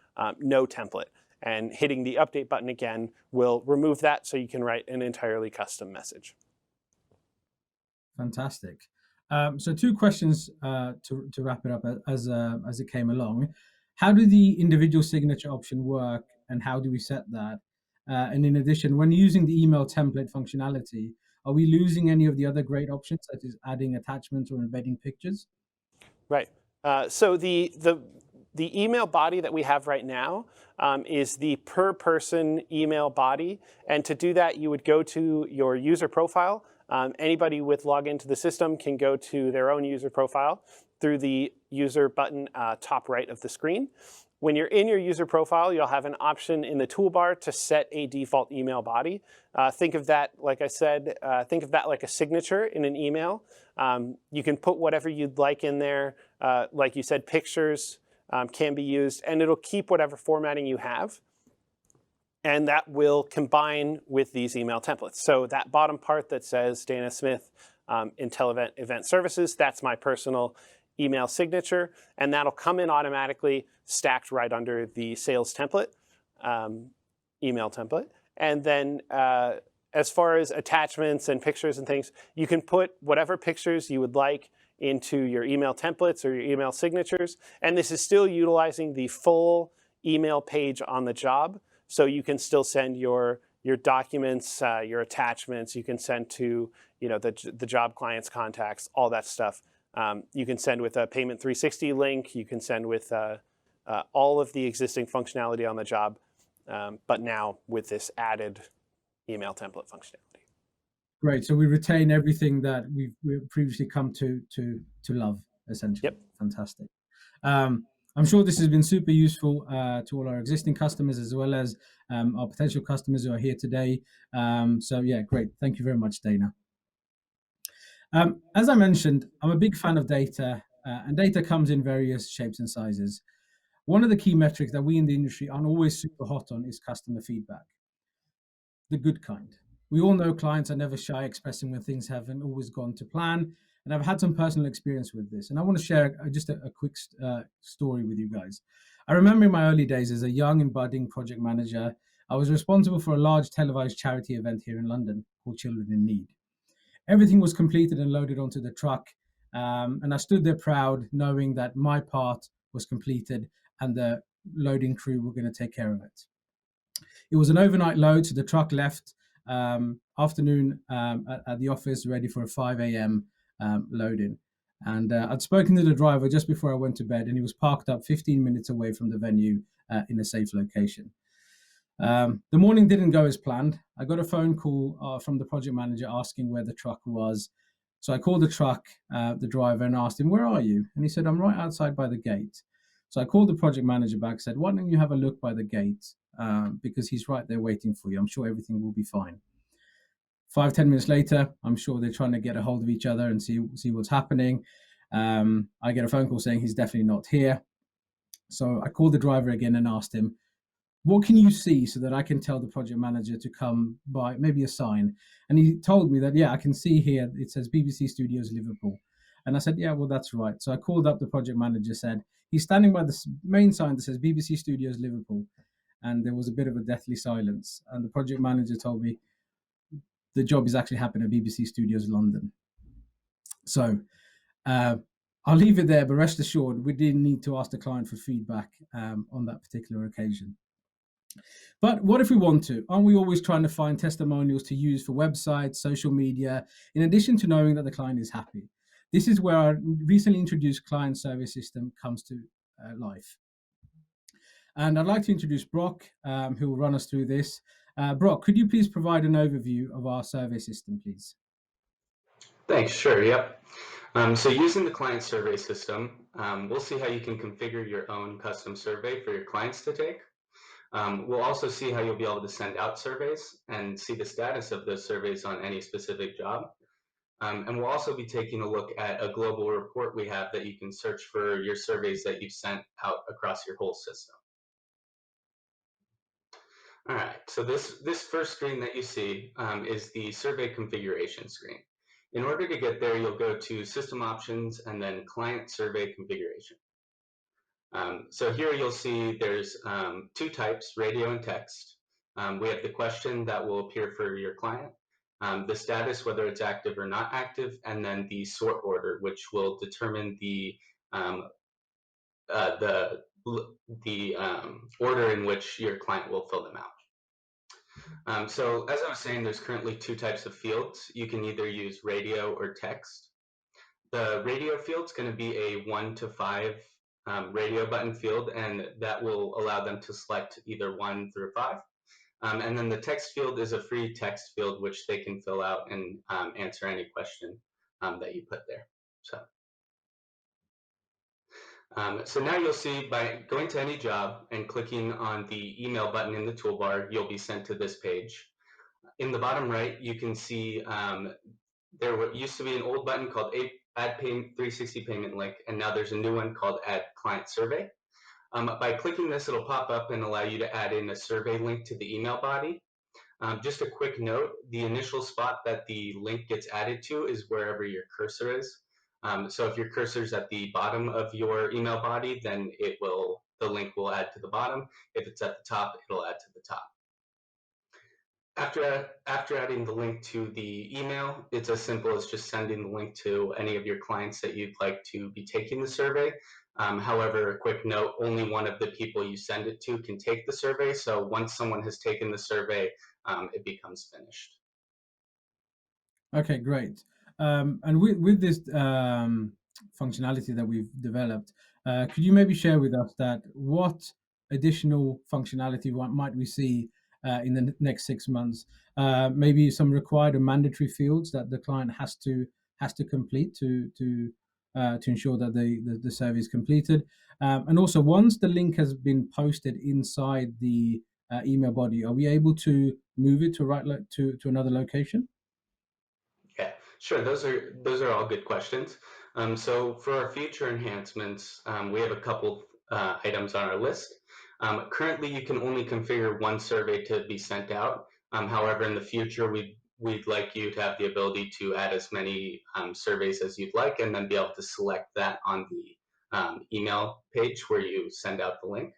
Speaker 7: no template. And hitting the update button again will remove that, so you can write an entirely custom message.
Speaker 6: Fantastic. So 2 questions to wrap it up as it came along. How do the individual signature option work, and how do we set that? And in addition, when using the email template functionality, are we losing any of the other great options, such as adding attachments or embedding pictures?
Speaker 7: Right. So the email body that we have right now is the per person email body. And to do that, you would go to your user profile. Anybody with login to the system can go to their own user profile through the user button top right of the screen. When you're in your user profile, you'll have an option in the toolbar to set a default email body. Think of that, like I said, think of that like a signature in an email. You can put whatever you'd like in there. Like you said, pictures can be used, and it'll keep whatever formatting you have. And that will combine with these email templates. So that bottom part that says Dana Smith, IntelliEvent Event Services, that's my personal email signature, and that'll come in automatically stacked right under the sales template, email template. And then as far as attachments and pictures and things, you can put whatever pictures you would like into your email templates or your email signatures. And this is still utilizing the full email page on the job. So you can still send your documents, your attachments, you can send to the job client's contacts, all that stuff. You can send with a Payment 360 link. You can send with all of the existing functionality on the job, but now with this added email template functionality.
Speaker 6: Great. So we retain everything that we've previously come to love, essentially.
Speaker 7: Yep.
Speaker 6: Fantastic. I'm sure this has been super useful to all our existing customers, as well as our potential customers who are here today. So yeah, great. Thank you very much, Dana. As I mentioned, I'm a big fan of data, and data comes in various shapes and sizes. One of the key metrics that we in the industry aren't always super hot on is customer feedback, the good kind. We all know clients are never shy expressing when things haven't always gone to plan, and I've had some personal experience with this, and I want to share just a quick story with you guys. I remember in my early days as a young and budding project manager, I was responsible for a large televised charity event here in London called Children in Need. Everything was completed and loaded onto the truck, and I stood there proud, knowing that my part was completed and the loading crew were going to take care of it. It was an overnight load, so the truck left afternoon at the office, ready for a 5 a.m. Load-in. And I'd spoken to the driver just before I went to bed, and he was parked up 15 minutes away from the venue in a safe location. The morning didn't go as planned. I got a phone call from the project manager asking where the truck was. So I called the truck, the driver, and asked him, "Where are you?" And he said, "I'm right outside by the gate." So I called the project manager back, said, "Why don't you have a look by the gate? Because he's right there waiting for you. I'm sure everything will be fine." 5-10 minutes later, I'm sure they're trying to get a hold of each other and see what's happening. I get a phone call saying he's definitely not here. So I called the driver again and asked him, "What can you see so that I can tell the project manager to come by, maybe a sign?" And he told me that, "Yeah, I can see here, it says BBC Studios Liverpool." And I said, "Yeah, well, that's right." So I called up the project manager, said, "He's standing by the main sign that says BBC Studios Liverpool." And there was a bit of a deathly silence. And the project manager told me the job is actually happening at BBC Studios London. So I'll leave it there, but rest assured, we didn't need to ask the client for feedback on that particular occasion. But what if we want to? Aren't we always trying to find testimonials to use for websites, social media, in addition to knowing that the client is happy? This is where our recently introduced client service system comes to life. And I'd like to introduce Brock, who will run us through this. Brock, could you please provide an overview of our survey system, please?
Speaker 8: Thanks, sure, yep. So using the client survey system, we'll see how you can configure your own custom survey for your clients to take. We'll also see how you'll be able to send out surveys and see the status of those surveys on any specific job. And we'll also be taking a look at a global report we have that you can search for your surveys that you've sent out across your whole system. All right, so this first screen that you see is the survey configuration screen. In order to get there, you'll go to System Options and then Client Survey Configuration. So here you'll see there's two types, radio and text. We have the question that will appear for your client, the status, whether it's active or not active, and then the sort order, which will determine the order in which your client will fill them out. So as I was saying, there's currently two types of fields. You can either use radio or text. The radio field is going to be a 1 to 5 radio button field, and that will allow them to select either 1 through 5. And then the text field is a free text field which they can fill out and answer any question that you put there. So now you'll see by going to any job and clicking on the email button in the toolbar, you'll be sent to this page. In the bottom right, you can see there used to be an old button called Add 360 Payment Link, and now there's a new one called Add Client Survey. By clicking this, it'll pop up and allow you to add in a survey link to the email body. Just a quick note, the initial spot that the link gets added to is wherever your cursor is. So if your cursor is at the bottom of your email body, then the link will add to the bottom. If it's at the top, it'll add to the top. After adding the link to the email, it's as simple as just sending the link to any of your clients that you'd like to be taking the survey. However, a quick note, only one of the people you send it to can take the survey. So once someone has taken the survey, it becomes finished.
Speaker 6: Okay, great. And with this functionality that we've developed, could you maybe share with us that what additional functionality might we see in the next 6 months? Maybe some required or mandatory fields that the client has to complete to ensure that the survey is completed. And also, once the link has been posted inside the email body, are we able to move it to another location?
Speaker 8: Yeah, sure. Those are all good questions. So for our future enhancements, we have a couple items on our list. Currently, you can only configure one survey to be sent out. However, in the future, we'd like you to have the ability to add as many surveys as you'd like, and then be able to select that on the email page where you send out the link.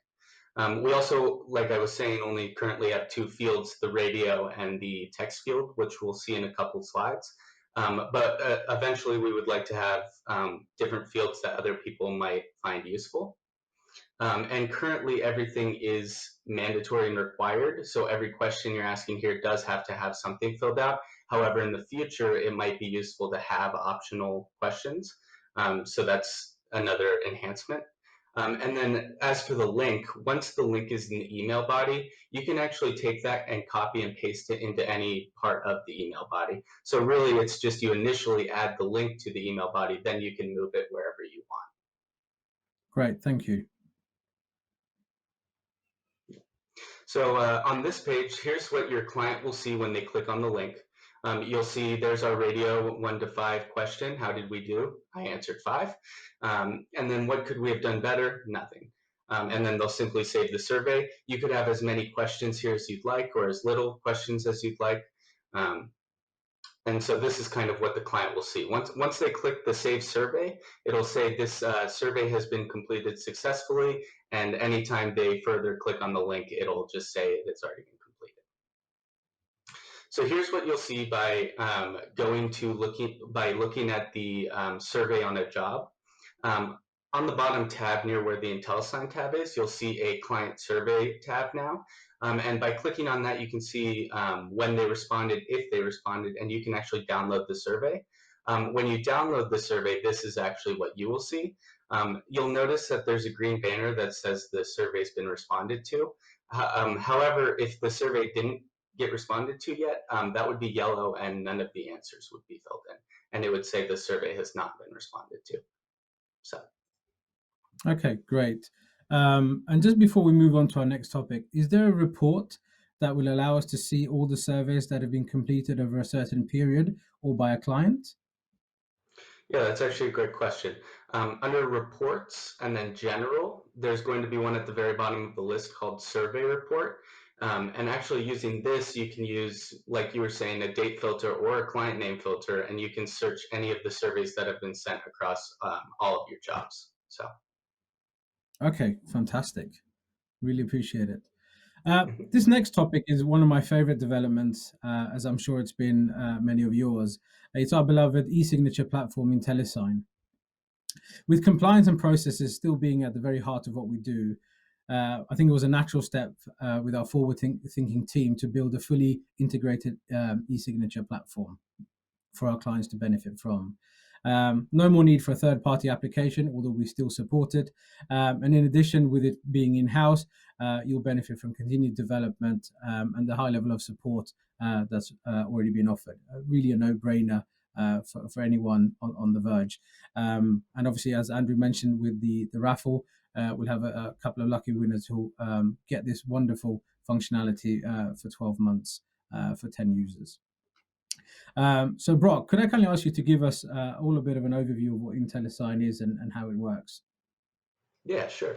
Speaker 8: We also, like I was saying, only currently have two fields, the radio and the text field, which we'll see in a couple slides. But eventually we would like to have different fields that other people might find useful. And currently everything is mandatory and required. So every question you're asking here does have to have something filled out. However, in the future, it might be useful to have optional questions. So that's another enhancement. And then as for the link, once the link is in the email body, you can actually take that and copy and paste it into any part of the email body. So really, it's just you initially add the link to the email body, then you can move it wherever you want.
Speaker 6: Great, thank you.
Speaker 8: So on this page, here's what your client will see when they click on the link. You'll see there's our radio 1 to 5 question. How did we do? I answered 5. And then what could we have done better? Nothing. And then they'll simply save the survey. You could have as many questions here as you'd like, or as little questions as you'd like. And so this is kind of what the client will see. Once they click the Save Survey, it'll say this survey has been completed successfully, and anytime they further click on the link, it'll just say it's already been completed. So here's what you'll see by looking at the survey on a job. On the bottom tab near where the IntelliSign tab is, you'll see a Client Survey tab now. And by clicking on that, you can see when they responded, if they responded, and you can actually download the survey. When you download the survey, this is actually what you will see. You'll notice that there's a green banner that says the survey's been responded to. However, if the survey didn't get responded to yet, that would be yellow and none of the answers would be filled in. And it would say the survey has not been responded to. So.
Speaker 6: Okay, great. And just before we move on to our next topic, is there a report that will allow us to see all the surveys that have been completed over a certain period or by a client?
Speaker 8: Yeah, that's actually a great question. Under reports and then general, there's going to be one at the very bottom of the list called survey report. And actually using this, you can use, like you were saying, a date filter or a client name filter, and you can search any of the surveys that have been sent across all of your jobs. So.
Speaker 6: Okay, fantastic. Really appreciate it. This next topic is one of my favorite developments, as I'm sure it's been many of yours. It's our beloved e-signature platform, IntelliSign. With compliance and processes still being at the very heart of what we do, I think it was a natural step with our forward-thinking team to build a fully integrated e-signature platform for our clients to benefit from. No more need for a third-party application, although we still support it. And in addition, with it being in-house, you'll benefit from continued development and the high level of support that's already been offered. Really a no-brainer for anyone on the verge. And obviously, as Andrew mentioned with the raffle, we'll have a couple of lucky winners who get this wonderful functionality for 12 months for 10 users. So Brock, could I kindly ask you to give us all a bit of an overview of what IntelliSign is and how it works?
Speaker 8: Yeah, sure.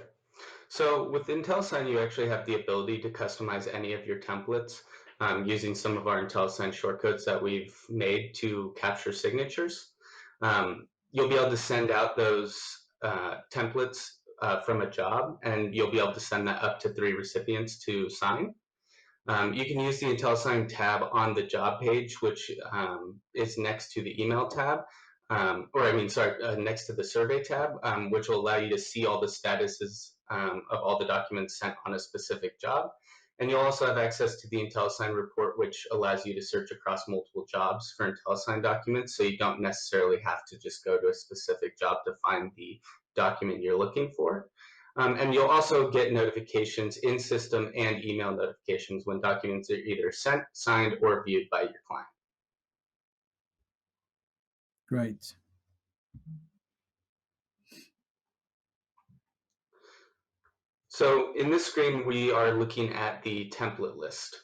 Speaker 8: So with IntelliSign, you actually have the ability to customize any of your templates using some of our IntelliSign shortcodes that we've made to capture signatures. You'll be able to send out those templates from a job, and you'll be able to send that up to 3 recipients to sign. You can use the IntelliSign tab on the job page, which is next to the email tab, next to the survey tab, which will allow you to see all the statuses of all the documents sent on a specific job. And you'll also have access to the IntelliSign report, which allows you to search across multiple jobs for IntelliSign documents, so you don't necessarily have to just go to a specific job to find the document you're looking for. And you'll also get notifications in system and email notifications when documents are either sent, signed, or viewed by your client.
Speaker 6: Great.
Speaker 8: So in this screen, we are looking at the template list.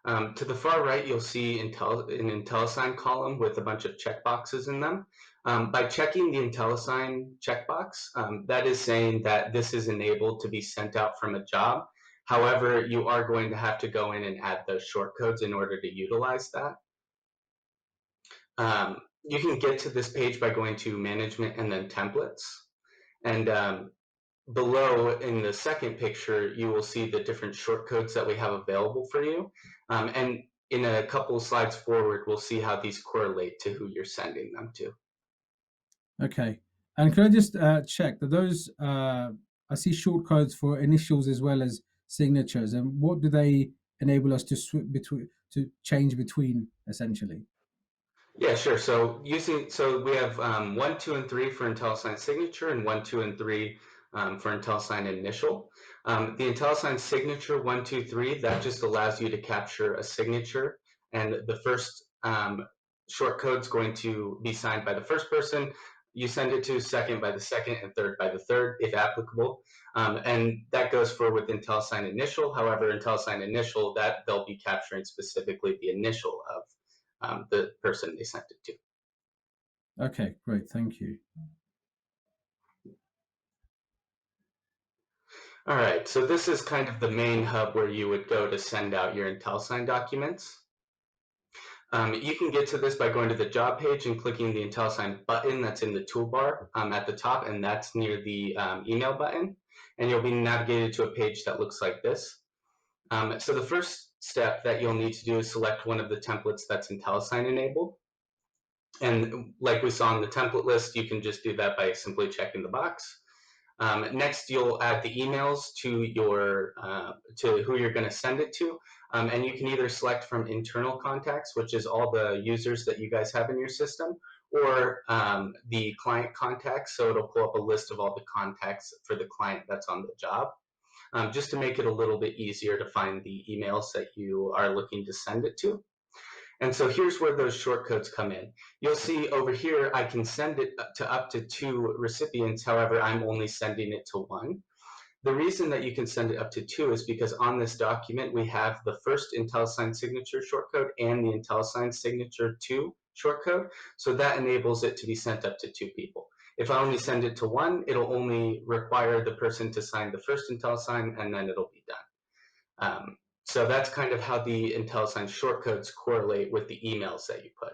Speaker 8: To the far right, you'll see an IntelliSign column with a bunch of checkboxes in them. By checking the IntelliSign checkbox, that is saying that this is enabled to be sent out from a job. However, you are going to have to go in and add those shortcodes in order to utilize that. You can get to this page by going to Management and then Templates. And below in the second picture, you will see the different shortcodes that we have available for you. And in a couple of slides forward, we'll see how these correlate to who you're sending them to.
Speaker 6: Okay. And could I just check that those, I see shortcodes for initials as well as signatures, and what do they enable us to change between, essentially?
Speaker 8: Yeah, sure. So we have 1, 2, and 3 for IntelliSign Signature, and 1, 2, and 3 for IntelliSign Initial. The IntelliSign Signature 1, 2, 3, that just allows you to capture a signature, and the first short code is going to be signed by the first person. You send it to second by the second, and third by the third, if applicable. And that goes for with IntelliSign Initial. However, IntelliSign Initial, that they'll be capturing specifically the initial of the person they sent it to.
Speaker 6: Okay, great. Thank you.
Speaker 8: All right, so this is kind of the main hub where you would go to send out your IntelliSign documents. You can get to this by going to the job page and clicking the IntelliSign button that's in the toolbar at the top, and that's near the email button. And you'll be navigated to a page that looks like this. So the first step that you'll need to do is select one of the templates that's IntelliSign enabled. And like we saw in the template list, you can just do that by simply checking the box. Next, you'll add the emails to your to who you're going to send it to, and you can either select from internal contacts, which is all the users that you guys have in your system, or the client contacts. So it'll pull up a list of all the contacts for the client that's on the job, just to make it a little bit easier to find the emails that you are looking to send it to. And so here's where those shortcodes come in. You'll see over here, I can send it to up to 2 recipients. However, I'm only sending it to 1. The reason that you can send it up to 2 is because on this document, we have the first IntelliSign signature shortcode and the IntelliSign signature 2 shortcode. So that enables it to be sent up to 2 people. If I only send it to 1, it'll only require the person to sign the first IntelliSign, and then it'll be done. So that's kind of how the IntelliSign shortcodes correlate with the emails that you put.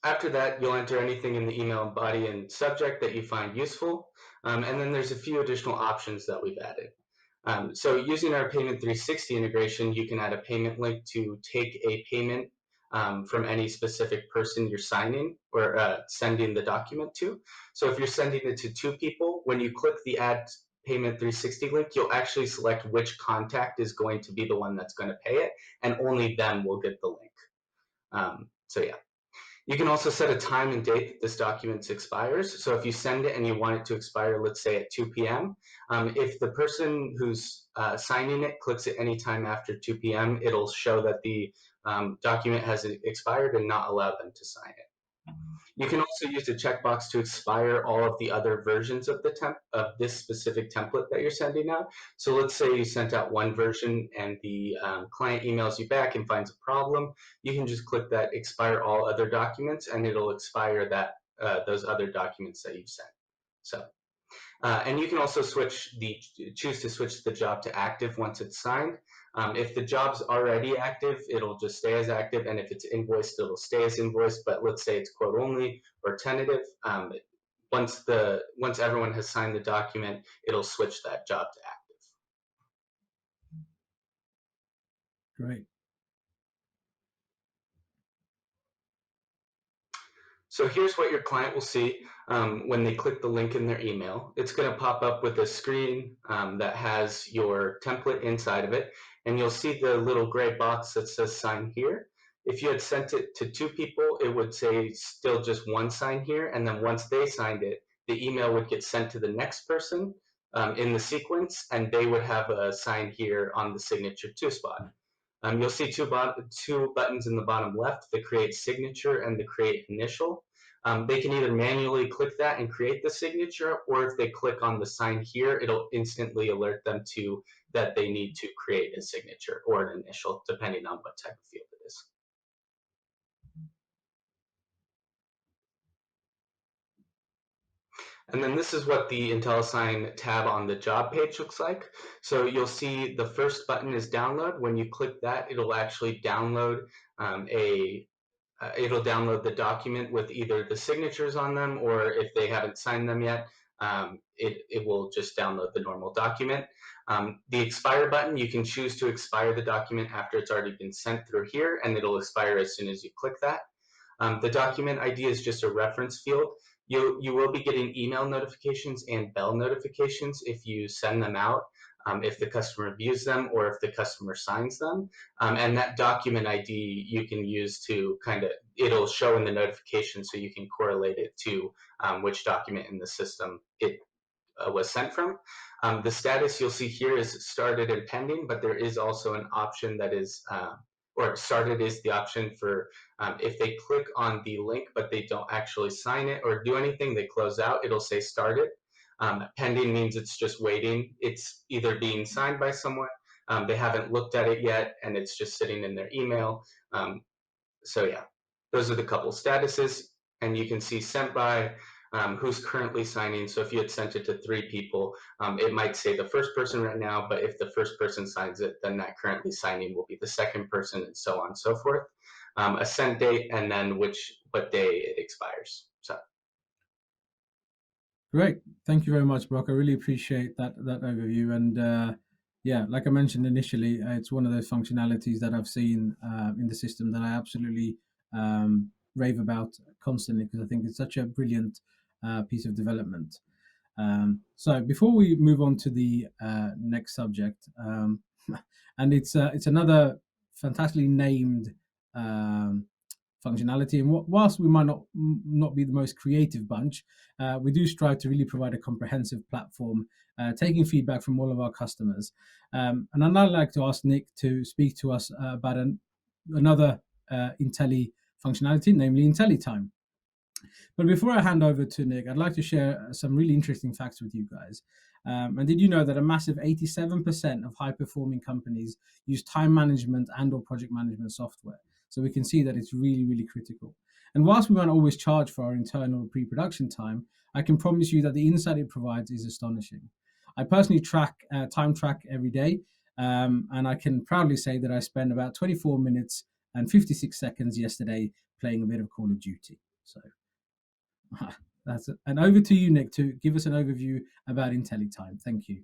Speaker 8: After that, you'll enter anything in the email body and subject that you find useful. And then there's a few additional options that we've added. So using our Payment 360 integration, you can add a payment link to take a payment from any specific person you're signing or sending the document to. So if you're sending it to 2 people, when you click the Add Payment 360 link, you'll actually select which contact is going to be the one that's going to pay it, and only them will get the link. So yeah. You can also set a time and date that this document expires. So if you send it and you want it to expire, let's say at 2 p.m., if the person who's signing it clicks at any time after 2 p.m., it'll show that the document has expired and not allow them to sign it. You can also use the checkbox to expire all of the other versions of this specific template that you're sending out. So let's say you sent out one version and the client emails you back and finds a problem. You can just click that expire all other documents, and it'll expire that those other documents that you've sent. So, and you can also choose to switch the job to active once it's signed. If the job's already active, it'll just stay as active, and if it's invoiced, it'll stay as invoiced. But let's say it's quote only or tentative. Once everyone has signed the document, it'll switch that job to active.
Speaker 6: Great.
Speaker 8: So here's what your client will see when they click the link in their email. It's going to pop up with a screen that has your template inside of it, and you'll see the little gray box that says sign here. If you had sent it to 2 people, it would say still just 1 sign here, and then once they signed it, the email would get sent to the next person in the sequence, and they would have a sign here on the signature 2 spot. You'll see two buttons in the bottom left, the create signature and the create initial. They can either manually click that and create the signature, or if they click on the sign here, it'll instantly alert them to that they need to create a signature or an initial, depending on what type of field it is. And then this is what the IntelliSign tab on the job page looks like. So you'll see the first button is download. When you click that, it'll actually download it'll download the document with either the signatures on them, or if they haven't signed them yet, it will just download the normal document. The expire button, you can choose to expire the document after it's already been sent through here, and it'll expire as soon as you click that. The document ID is just a reference field. You will be getting email notifications and bell notifications if you send them out. if the customer views them or if the customer signs them. And that document ID you can use to it'll show in the notification so you can correlate it to which document in the system it was sent from. The status you'll see here is started and pending, but there is also an option that is, or started is the option for if they click on the link but they don't actually sign it or do anything, they close out, it'll say started. Pending means it's just waiting. It's either being signed by someone, they haven't looked at it yet, and it's just sitting in their email. So yeah, those are the couple statuses, and you can see sent by, who's currently signing. So if you had sent it to 3 people, it might say the first person right now, but if the first person signs it, then that currently signing will be the second person, and so on and so forth. A send date, and then what day it expires. So.
Speaker 6: Great. Thank you very much, Brock. I really appreciate that overview. And yeah, like I mentioned initially, it's one of those functionalities that I've seen in the system that I absolutely rave about constantly, because I think it's such a brilliant piece of development. So before we move on to the next subject, and it's another fantastically named functionality. And whilst we might not be the most creative bunch, we do strive to really provide a comprehensive platform, taking feedback from all of our customers. And I'd now like to ask Nick to speak to us about another Intelli functionality, namely IntelliTime. But before I hand over to Nick, I'd like to share some really interesting facts with you guys. And did you know that a massive 87% of high-performing companies use time management and/or project management software? So we can see that it's really, really critical. And whilst we won't always charge for our internal pre-production time, I can promise you that the insight it provides is astonishing. I personally time track every day, and I can proudly say that I spent about 24 minutes and 56 seconds yesterday playing a bit of Call of Duty. So that's it. And over to you, Nick, to give us an overview about IntelliTime. Thank you.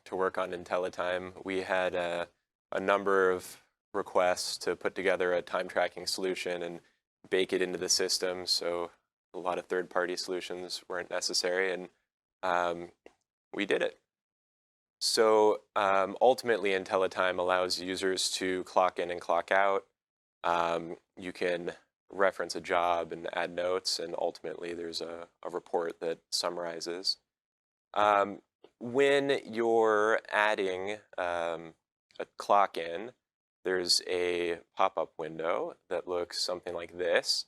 Speaker 9: To work on IntelliTime, we had a number of requests to put together a time tracking solution and bake it into the system, so a lot of third-party solutions weren't necessary, and we did it. So ultimately, IntelliTime allows users to clock in and clock out. You can reference a job and add notes, and ultimately there's a report that summarizes. When you're adding a clock in, there's a pop-up window that looks something like this.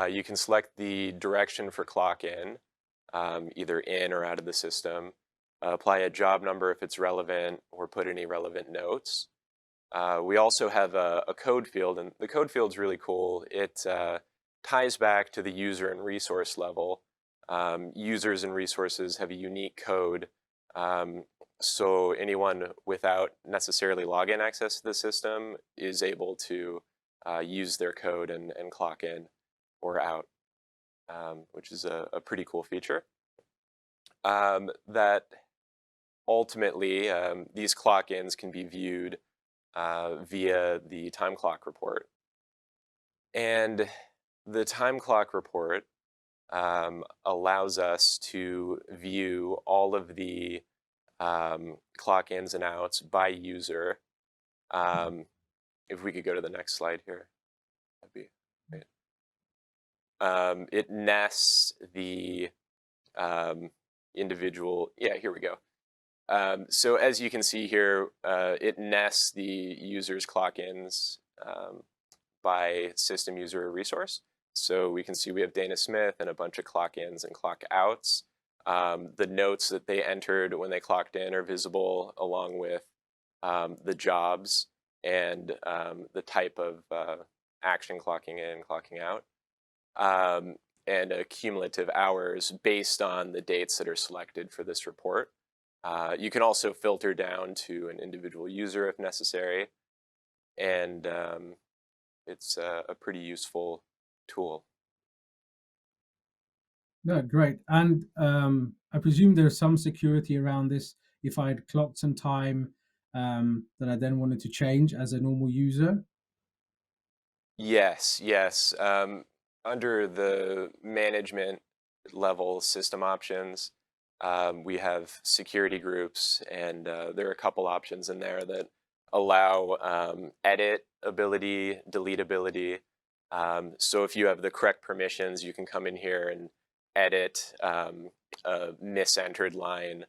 Speaker 9: You can select the direction for clock in, either in or out of the system, apply a job number if it's relevant, or put any relevant notes. We also have a code field, and the code field's really cool. It ties back to the user and resource level. Users and resources have a unique code, so anyone without necessarily login access to the system is able to use their code and clock in or out, which is a pretty cool feature. That ultimately, these clock-ins can be viewed via the time clock report. And the time clock report allows us to view all of the clock ins and outs by user. If we could go to the next slide here, that'd be great. It nests the individual, yeah, here we go. So as you can see here, it nests the user's clock ins by system user or resource. So we can see we have Dana Smith and a bunch of clock ins and clock outs. The notes that they entered when they clocked in are visible, along with the jobs and the type of action clocking in, clocking out, and cumulative hours based on the dates that are selected for this report. You can also filter down to an individual user if necessary, and it's a pretty useful tool.
Speaker 6: No, great. And I presume there's some security around this. If I had clocked some time that I then wanted to change as a normal user?
Speaker 9: Yes. under the management level system options, we have security groups, and there are a couple options in there that allow edit ability, delete ability. So if you have the correct permissions, you can come in here and edit a misentered line,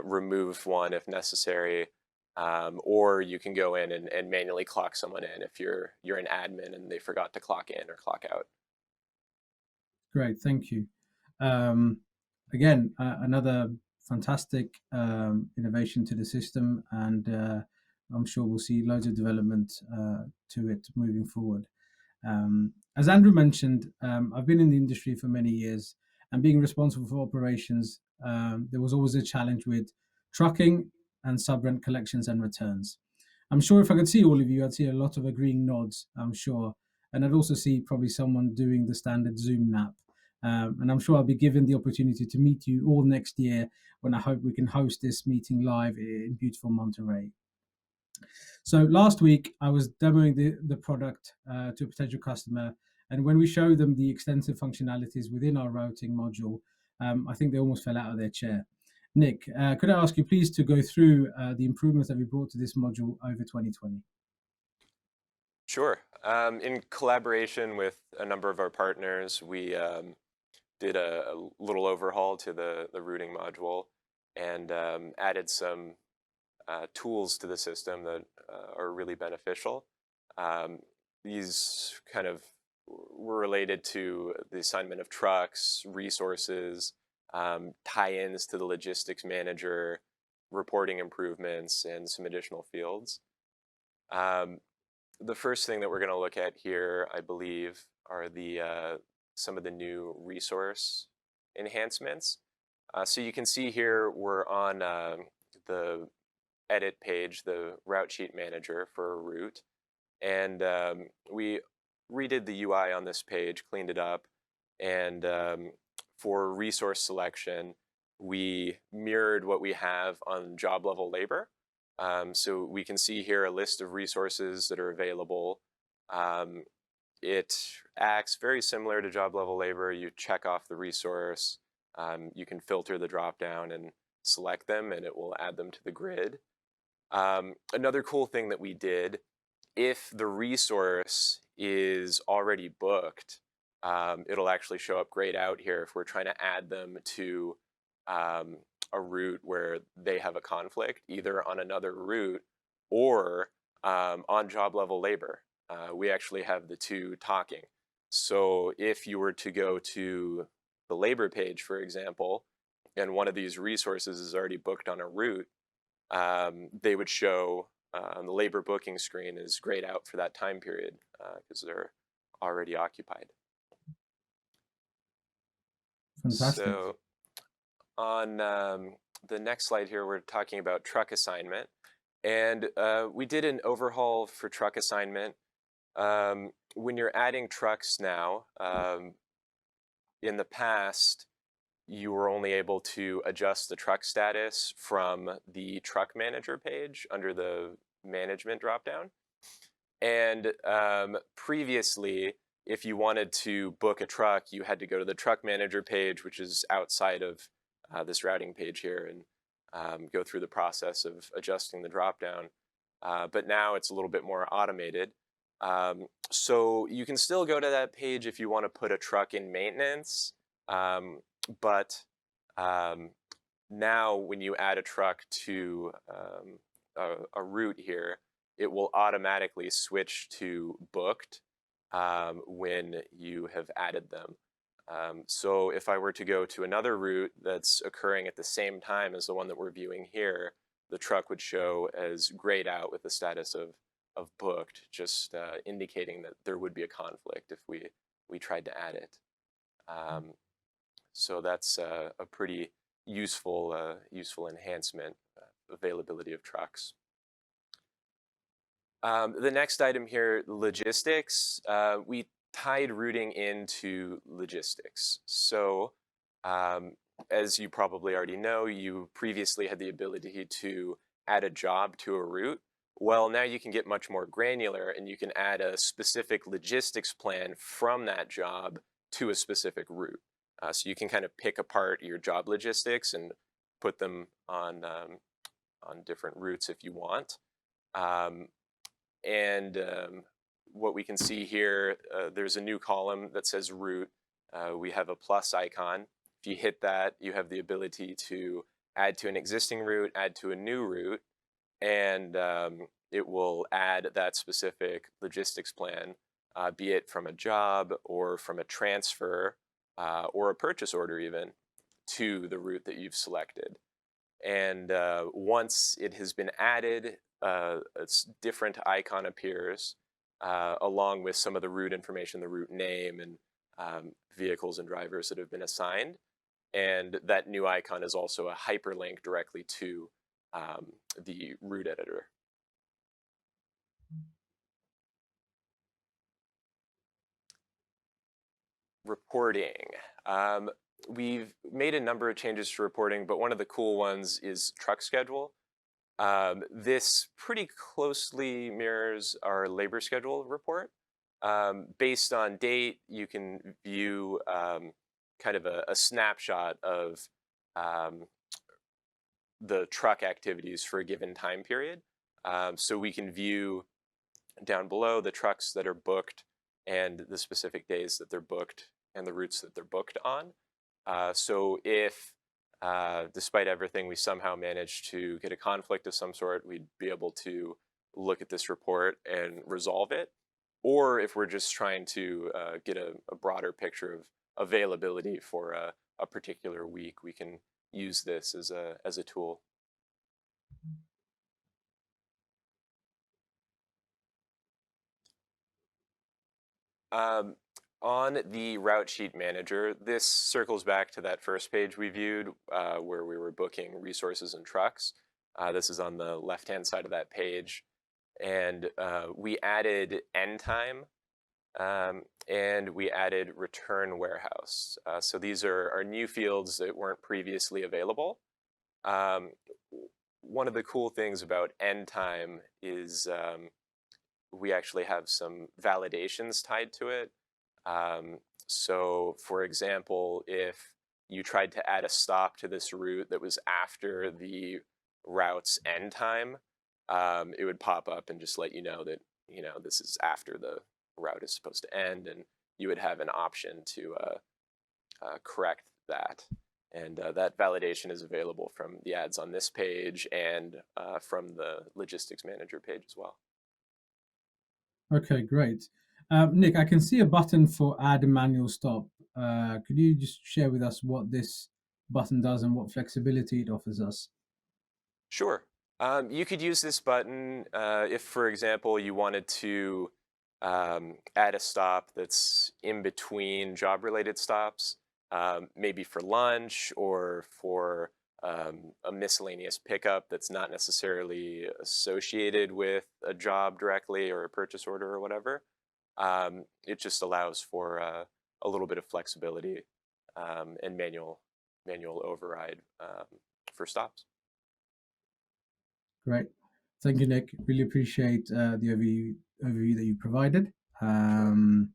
Speaker 9: remove one if necessary, or you can go in and manually clock someone in if you're an admin and they forgot to clock in or clock out.
Speaker 6: Great, thank you. Again, another fantastic innovation to the system, and I'm sure we'll see loads of development to it moving forward. As Andrew mentioned, I've been in the industry for many years, and being responsible for operations, there was always a challenge with trucking and sub-rent collections and returns. I'm sure if I could see all of you, I'd see a lot of agreeing nods, I'm sure. And I'd also see probably someone doing the standard Zoom nap. And I'm sure I'll be given the opportunity to meet you all next year when I hope we can host this meeting live in beautiful Monterey. So last week, I was demoing the product to a potential customer. And when we showed them the extensive functionalities within our routing module, I think they almost fell out of their chair. Nick, could I ask you please to go through the improvements that we brought to this module over 2020?
Speaker 9: Sure. In collaboration with a number of our partners, we did a little overhaul to the routing module and added some tools to the system that are really beneficial. These kind of were related to the assignment of trucks, resources, tie-ins to the logistics manager, reporting improvements, and some additional fields. The first thing that we're going to look at here, I believe, are some of the new resource enhancements. So you can see here we're on the edit page, the route sheet manager for a route, and we redid the UI on this page, cleaned it up, and for resource selection, we mirrored what we have on job level labor. So we can see here a list of resources that are available. It acts very similar to job level labor. You check off the resource, you can filter the dropdown and select them, and it will add them to the grid. Another cool thing that we did, if the resource is already booked, it'll actually show up grayed out here if we're trying to add them to a route where they have a conflict, either on another route or on job level labor. We actually have the two talking. So if you were to go to the labor page, for example, and one of these resources is already booked on a route, they would show on the labor booking screen is grayed out for that time period because they're already occupied.
Speaker 6: Fantastic.
Speaker 9: So on the next slide here, we're talking about truck assignment. And we did an overhaul for truck assignment. When you're adding trucks now, in the past, you were only able to adjust the truck status from the truck manager page under the management dropdown. And previously, if you wanted to book a truck, you had to go to the truck manager page, which is outside of this routing page here, and go through the process of adjusting the dropdown. But now it's a little bit more automated. So you can still go to that page if you want to put a truck in maintenance. But now when you add a truck to a route here, it will automatically switch to booked when you have added them. So if I were to go to another route that's occurring at the same time as the one that we're viewing here, the truck would show as grayed out with the status of booked, just indicating that there would be a conflict if we tried to add it. So that's a pretty useful enhancement, availability of trucks. The next item here, logistics. We tied routing into logistics. So as you probably already know, you previously had the ability to add a job to a route. Well, now you can get much more granular and you can add a specific logistics plan from that job to a specific route. So you can kind of pick apart your job logistics and put them on different routes if you want. What we can see here, there's a new column that says route. We have a plus icon. If you hit that, you have the ability to add to an existing route, add to a new route, and it will add that specific logistics plan, be it from a job or from a transfer or a purchase order even, to the route that you've selected. And once it has been added, a different icon appears along with some of the route information, the route name, and vehicles and drivers that have been assigned. And that new icon is also a hyperlink directly to the route editor. Reporting. We've made a number of changes to reporting, but one of the cool ones is truck schedule. This pretty closely mirrors our labor schedule report. Based on date, you can view kind of a snapshot of the truck activities for a given time period. So we can view down below the trucks that are booked and the specific days that they're booked and the routes that they're booked on. So if, despite everything, we somehow manage to get a conflict of some sort, we'd be able to look at this report and resolve it. Or if we're just trying to get a broader picture of availability for a particular week, we can use this as a tool. On the route sheet manager, this circles back to that first page we viewed where we were booking resources and trucks. This is on the left-hand side of that page. And we added end time and we added return warehouse. So these are new fields that weren't previously available. One of the cool things about end time is we actually have some validations tied to it. So for example, if you tried to add a stop to this route that was after the route's end time, it would pop up and just let you know that, this is after the route is supposed to end, and you would have an option to correct that. And that validation is available from the ads on this page and from the logistics manager page as well.
Speaker 6: Okay, great. Nick, I can see a button for add a manual stop. Could you just share with us what this button does and what flexibility it offers us?
Speaker 9: Sure. You could use this button if, for example, you wanted to add a stop that's in between job-related stops, maybe for lunch or for a miscellaneous pickup that's not necessarily associated with a job directly or a purchase order or whatever. It just allows for a little bit of flexibility and manual override for stops.
Speaker 6: Great. Thank you, Nick. Really appreciate the overview that you provided. And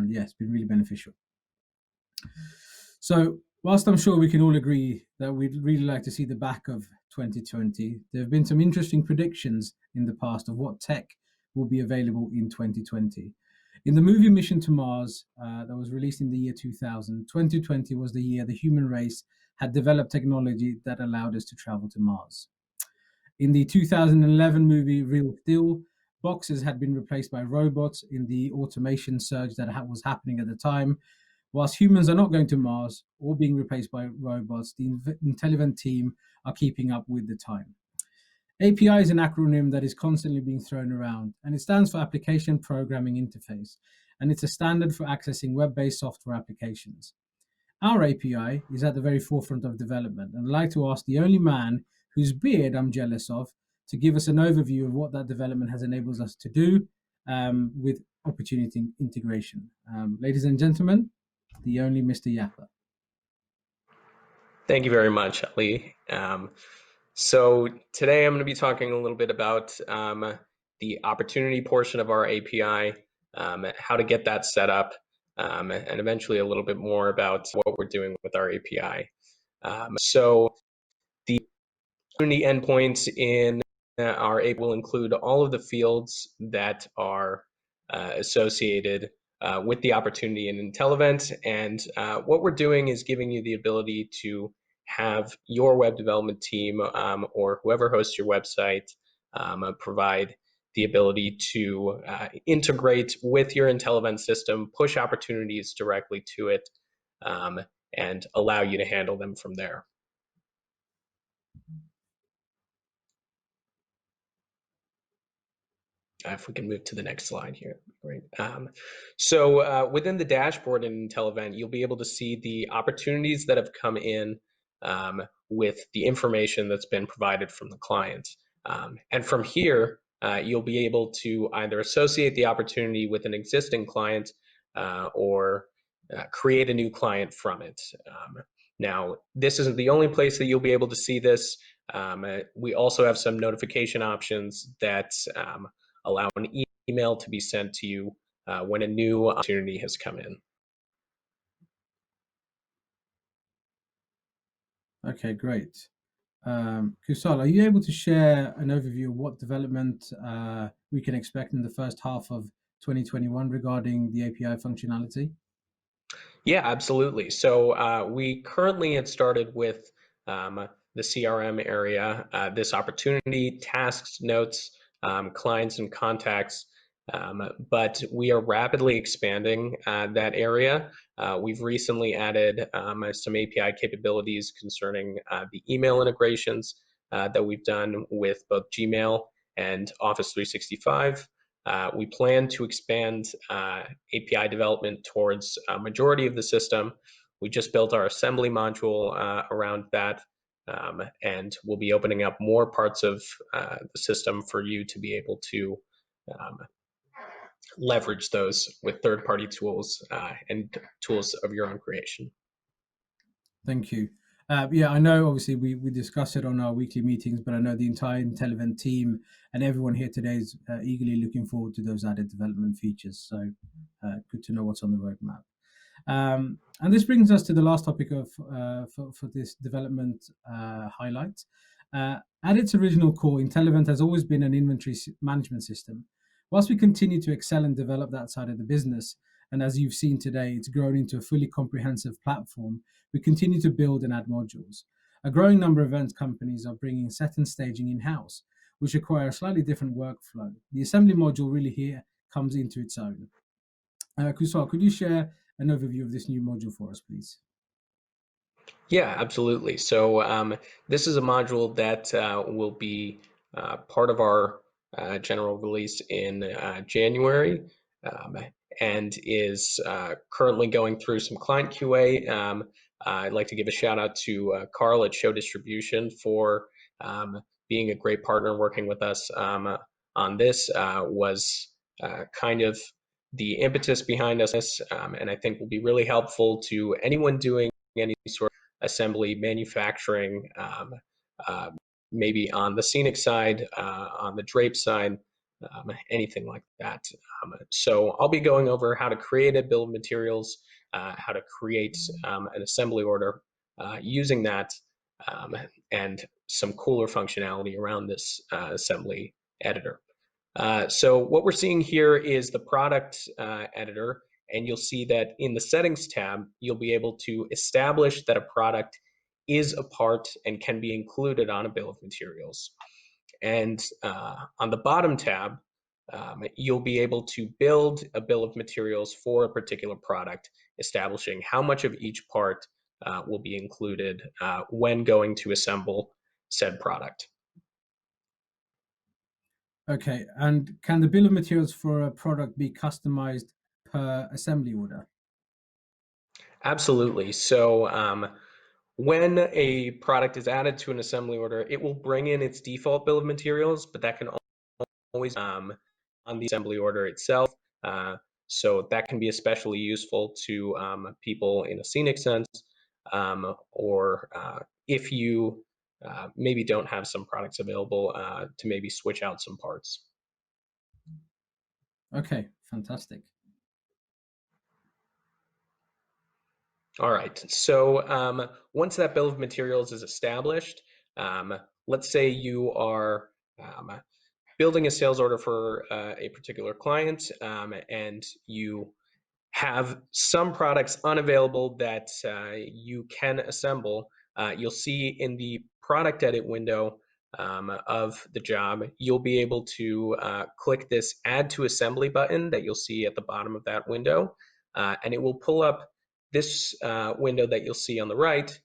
Speaker 6: yeah, it's been really beneficial. So whilst I'm sure we can all agree that we'd really like to see the back of 2020, there have been some interesting predictions in the past of what tech will be available in 2020. In the movie Mission to Mars that was released in the year 2000, 2020 was the year the human race had developed technology that allowed us to travel to Mars. In the 2011 movie Real Steel, boxes had been replaced by robots in the automation surge that was happening at the time. Whilst humans are not going to Mars or being replaced by robots, the IntelliEvent team are keeping up with the time. API is an acronym that is constantly being thrown around, and it stands for Application Programming Interface, and it's a standard for accessing web-based software applications. Our API is at the very forefront of development, and I'd like to ask the only man whose beard I'm jealous of to give us an overview of what that development has enabled us to do with opportunity integration. Ladies and gentlemen, the only Mr. Yapper.
Speaker 10: Thank you very much, Ali. So today I'm going to be talking a little bit about the opportunity portion of our API, how to get that set up, and eventually a little bit more about what we're doing with our API. So the opportunity endpoints in our API will include all of the fields that are associated with the opportunity in IntelliEvent. And what we're doing is giving you the ability to have your web development team or whoever hosts your website provide the ability to integrate with your IntelliEvent system, push opportunities directly to it, and allow you to handle them from there. If we can move to the next slide here, great. So within the dashboard in IntelliEvent, you'll be able to see the opportunities that have come in with the information that's been provided from the client. And from here, you'll be able to either associate the opportunity with an existing client or create a new client from it. Now, this isn't the only place that you'll be able to see this. We also have some notification options that allow an email to be sent to you when a new opportunity has come in.
Speaker 6: Okay, great. Kusal, are you able to share an overview of what development we can expect in the first half of 2021 regarding the API functionality?
Speaker 10: Yeah, absolutely. So we currently had started with the CRM area, this opportunity, tasks, notes, clients, and contacts. But we are rapidly expanding that area. We've recently added some API capabilities concerning the email integrations that we've done with both Gmail and Office 365. We plan to expand API development towards a majority of the system. We just built our assembly module around that, and we'll be opening up more parts of the system for you to be able to leverage those with third-party tools and tools of your own creation.
Speaker 6: Thank you. Yeah, I know obviously we discuss it on our weekly meetings, but I know the entire IntelliEvent team and everyone here today is eagerly looking forward to those added development features. So good to know what's on the roadmap. And this brings us to the last topic of for this development highlight. At its original core, IntelliEvent has always been an inventory management system. Whilst we continue to excel and develop that side of the business, and as you've seen today, it's grown into a fully comprehensive platform, we continue to build and add modules. A growing number of event companies are bringing set and staging in-house, which require a slightly different workflow. The assembly module really here comes into its own. Kusal, could you share an overview of this new module for us, please?
Speaker 10: Yeah, absolutely. So this is a module that will be part of our general release in January and is currently going through some client QA. I'd like to give a shout out to Carl at Show Distribution for being a great partner working with us on this. Was kind of the impetus behind us, and I think will be really helpful to anyone doing any sort of assembly, manufacturing, maybe on the scenic side, on the drape side, anything like that. So I'll be going over how to create a bill of materials, how to create an assembly order using that, and some cooler functionality around this assembly editor. So what we're seeing here is the product editor, and you'll see that in the settings tab, you'll be able to establish that a product is a part and can be included on a bill of materials. And on the bottom tab, you'll be able to build a bill of materials for a particular product, establishing how much of each part will be included when going to assemble said product.
Speaker 6: Okay, and can the bill of materials for a product be customized per assembly order?
Speaker 10: Absolutely. So when a product is added to an assembly order, it will bring in its default bill of materials, but that can always on the assembly order itself. So that can be especially useful to people in a scenic sense, or if you maybe don't have some products available to maybe switch out some parts.
Speaker 6: Okay, fantastic.
Speaker 10: All right, so once that bill of materials is established, let's say you are building a sales order for a particular client, and you have some products unavailable that you can assemble. You'll see in the product edit window of the job, you'll be able to click this Add to Assembly button that you'll see at the bottom of that window, and it will pull up this window that you'll see on the right,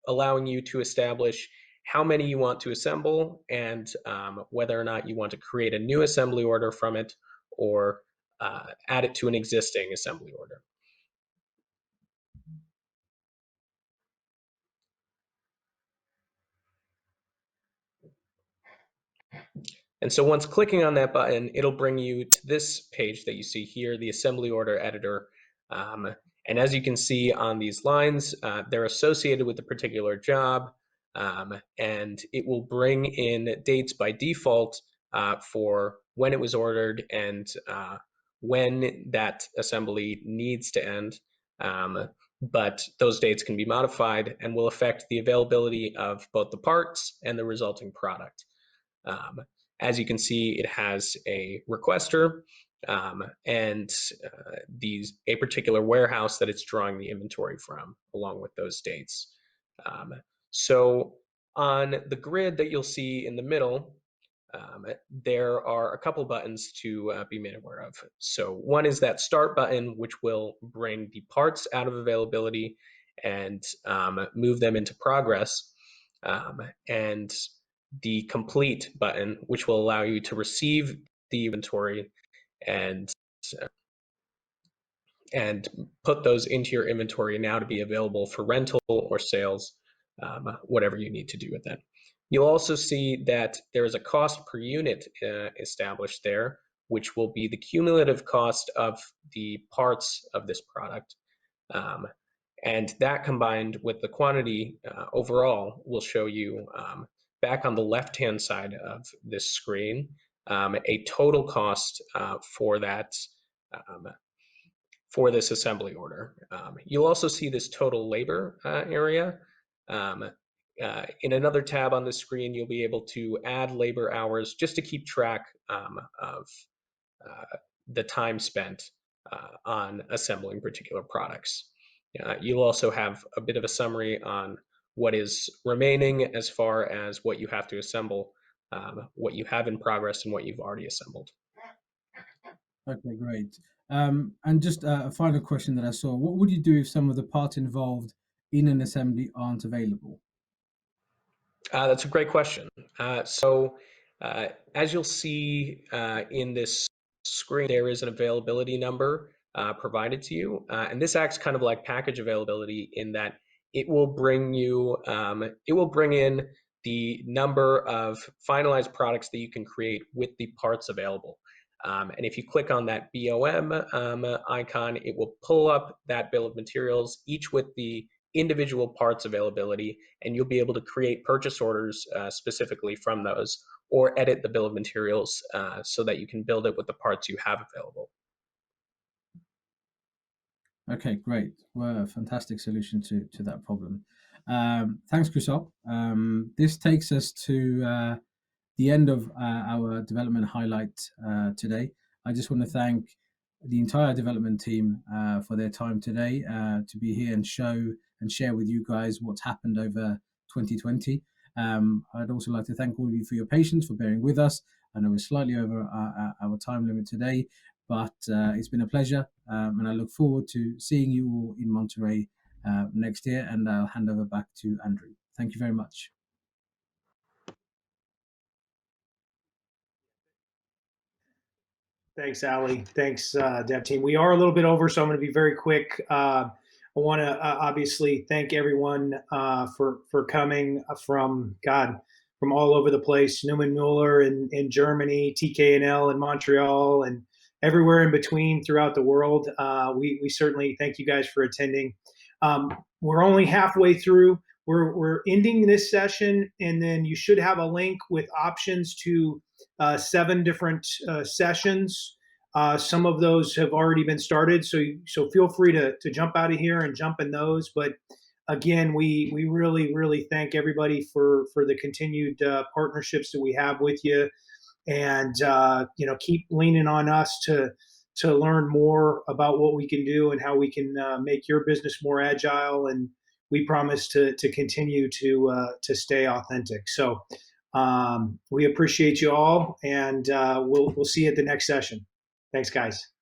Speaker 10: allowing you to establish how many you want to assemble and whether or not you want to create a new assembly order from it or add it to an existing assembly order. And so once clicking on that button, it'll bring you to this page that you see here, the assembly order editor. And as you can see on these lines, they're associated with the particular job, and it will bring in dates by default for when it was ordered and when that assembly needs to end. But those dates can be modified and will affect the availability of both the parts and the resulting product. As you can see, it has a requester and a particular warehouse that it's drawing the inventory from, along with those dates. So on the grid that you'll see in the middle, there are a couple buttons to be made aware of. So one is that Start button, which will bring the parts out of availability and move them into progress. And the Complete button, which will allow you to receive the inventory and put those into your inventory now to be available for rental or sales, whatever you need to do with that. You'll also see that there is a cost per unit established there, which will be the cumulative cost of the parts of this product. And that combined with the quantity overall will show you back on the left-hand side of this screen a total cost for that for this assembly order. You'll also see this total labor area. In another tab on the screen, you'll be able to add labor hours just to keep track of the time spent on assembling particular products. You'll also have a bit of a summary on what is remaining as far as what you have to assemble, what you have in progress, and what you've already assembled.
Speaker 6: Okay, great. And just a final question that I saw. What would you do if some of the parts involved in an assembly aren't available?
Speaker 10: That's a great question. So as you'll see in this screen, there is an availability number provided to you. And this acts kind of like package availability in that it will bring you, it will bring in the number of finalized products that you can create with the parts available. And if you click on that BOM icon, it will pull up that bill of materials, each with the individual parts availability, and you'll be able to create purchase orders specifically from those, or edit the bill of materials so that you can build it with the parts you have available.
Speaker 6: Okay, great. Well, a fantastic solution to that problem. Thanks, Christophe. This takes us to the end of our development highlight today. I just want to thank the entire development team for their time today to be here and show and share with you guys what's happened over 2020. I'd also like to thank all of you for your patience, for bearing with us. I know we're slightly over our time limit today, but it's been a pleasure, and I look forward to seeing you all in Monterey next year, and I'll hand over back to Andrew. Thank you very much.
Speaker 5: Thanks, Ali. Thanks, Dev team. We are a little bit over, so I'm going to be very quick. I want to obviously thank everyone for coming from all over the place. Neumann Mueller in Germany, TKNL in Montreal, and everywhere in between throughout the world. We certainly thank you guys for attending. We're only halfway through. we're ending this session, and then you should have a link with options to 7 different sessions. Some of those have already been started, so feel free to jump out of here and jump in those. But again, we really thank everybody for the continued partnerships that we have with you, and keep leaning on us to learn more about what we can do and how we can make your business more agile. And we promise to continue to stay authentic. So we appreciate you all, and we'll see you at the next session. Thanks, guys.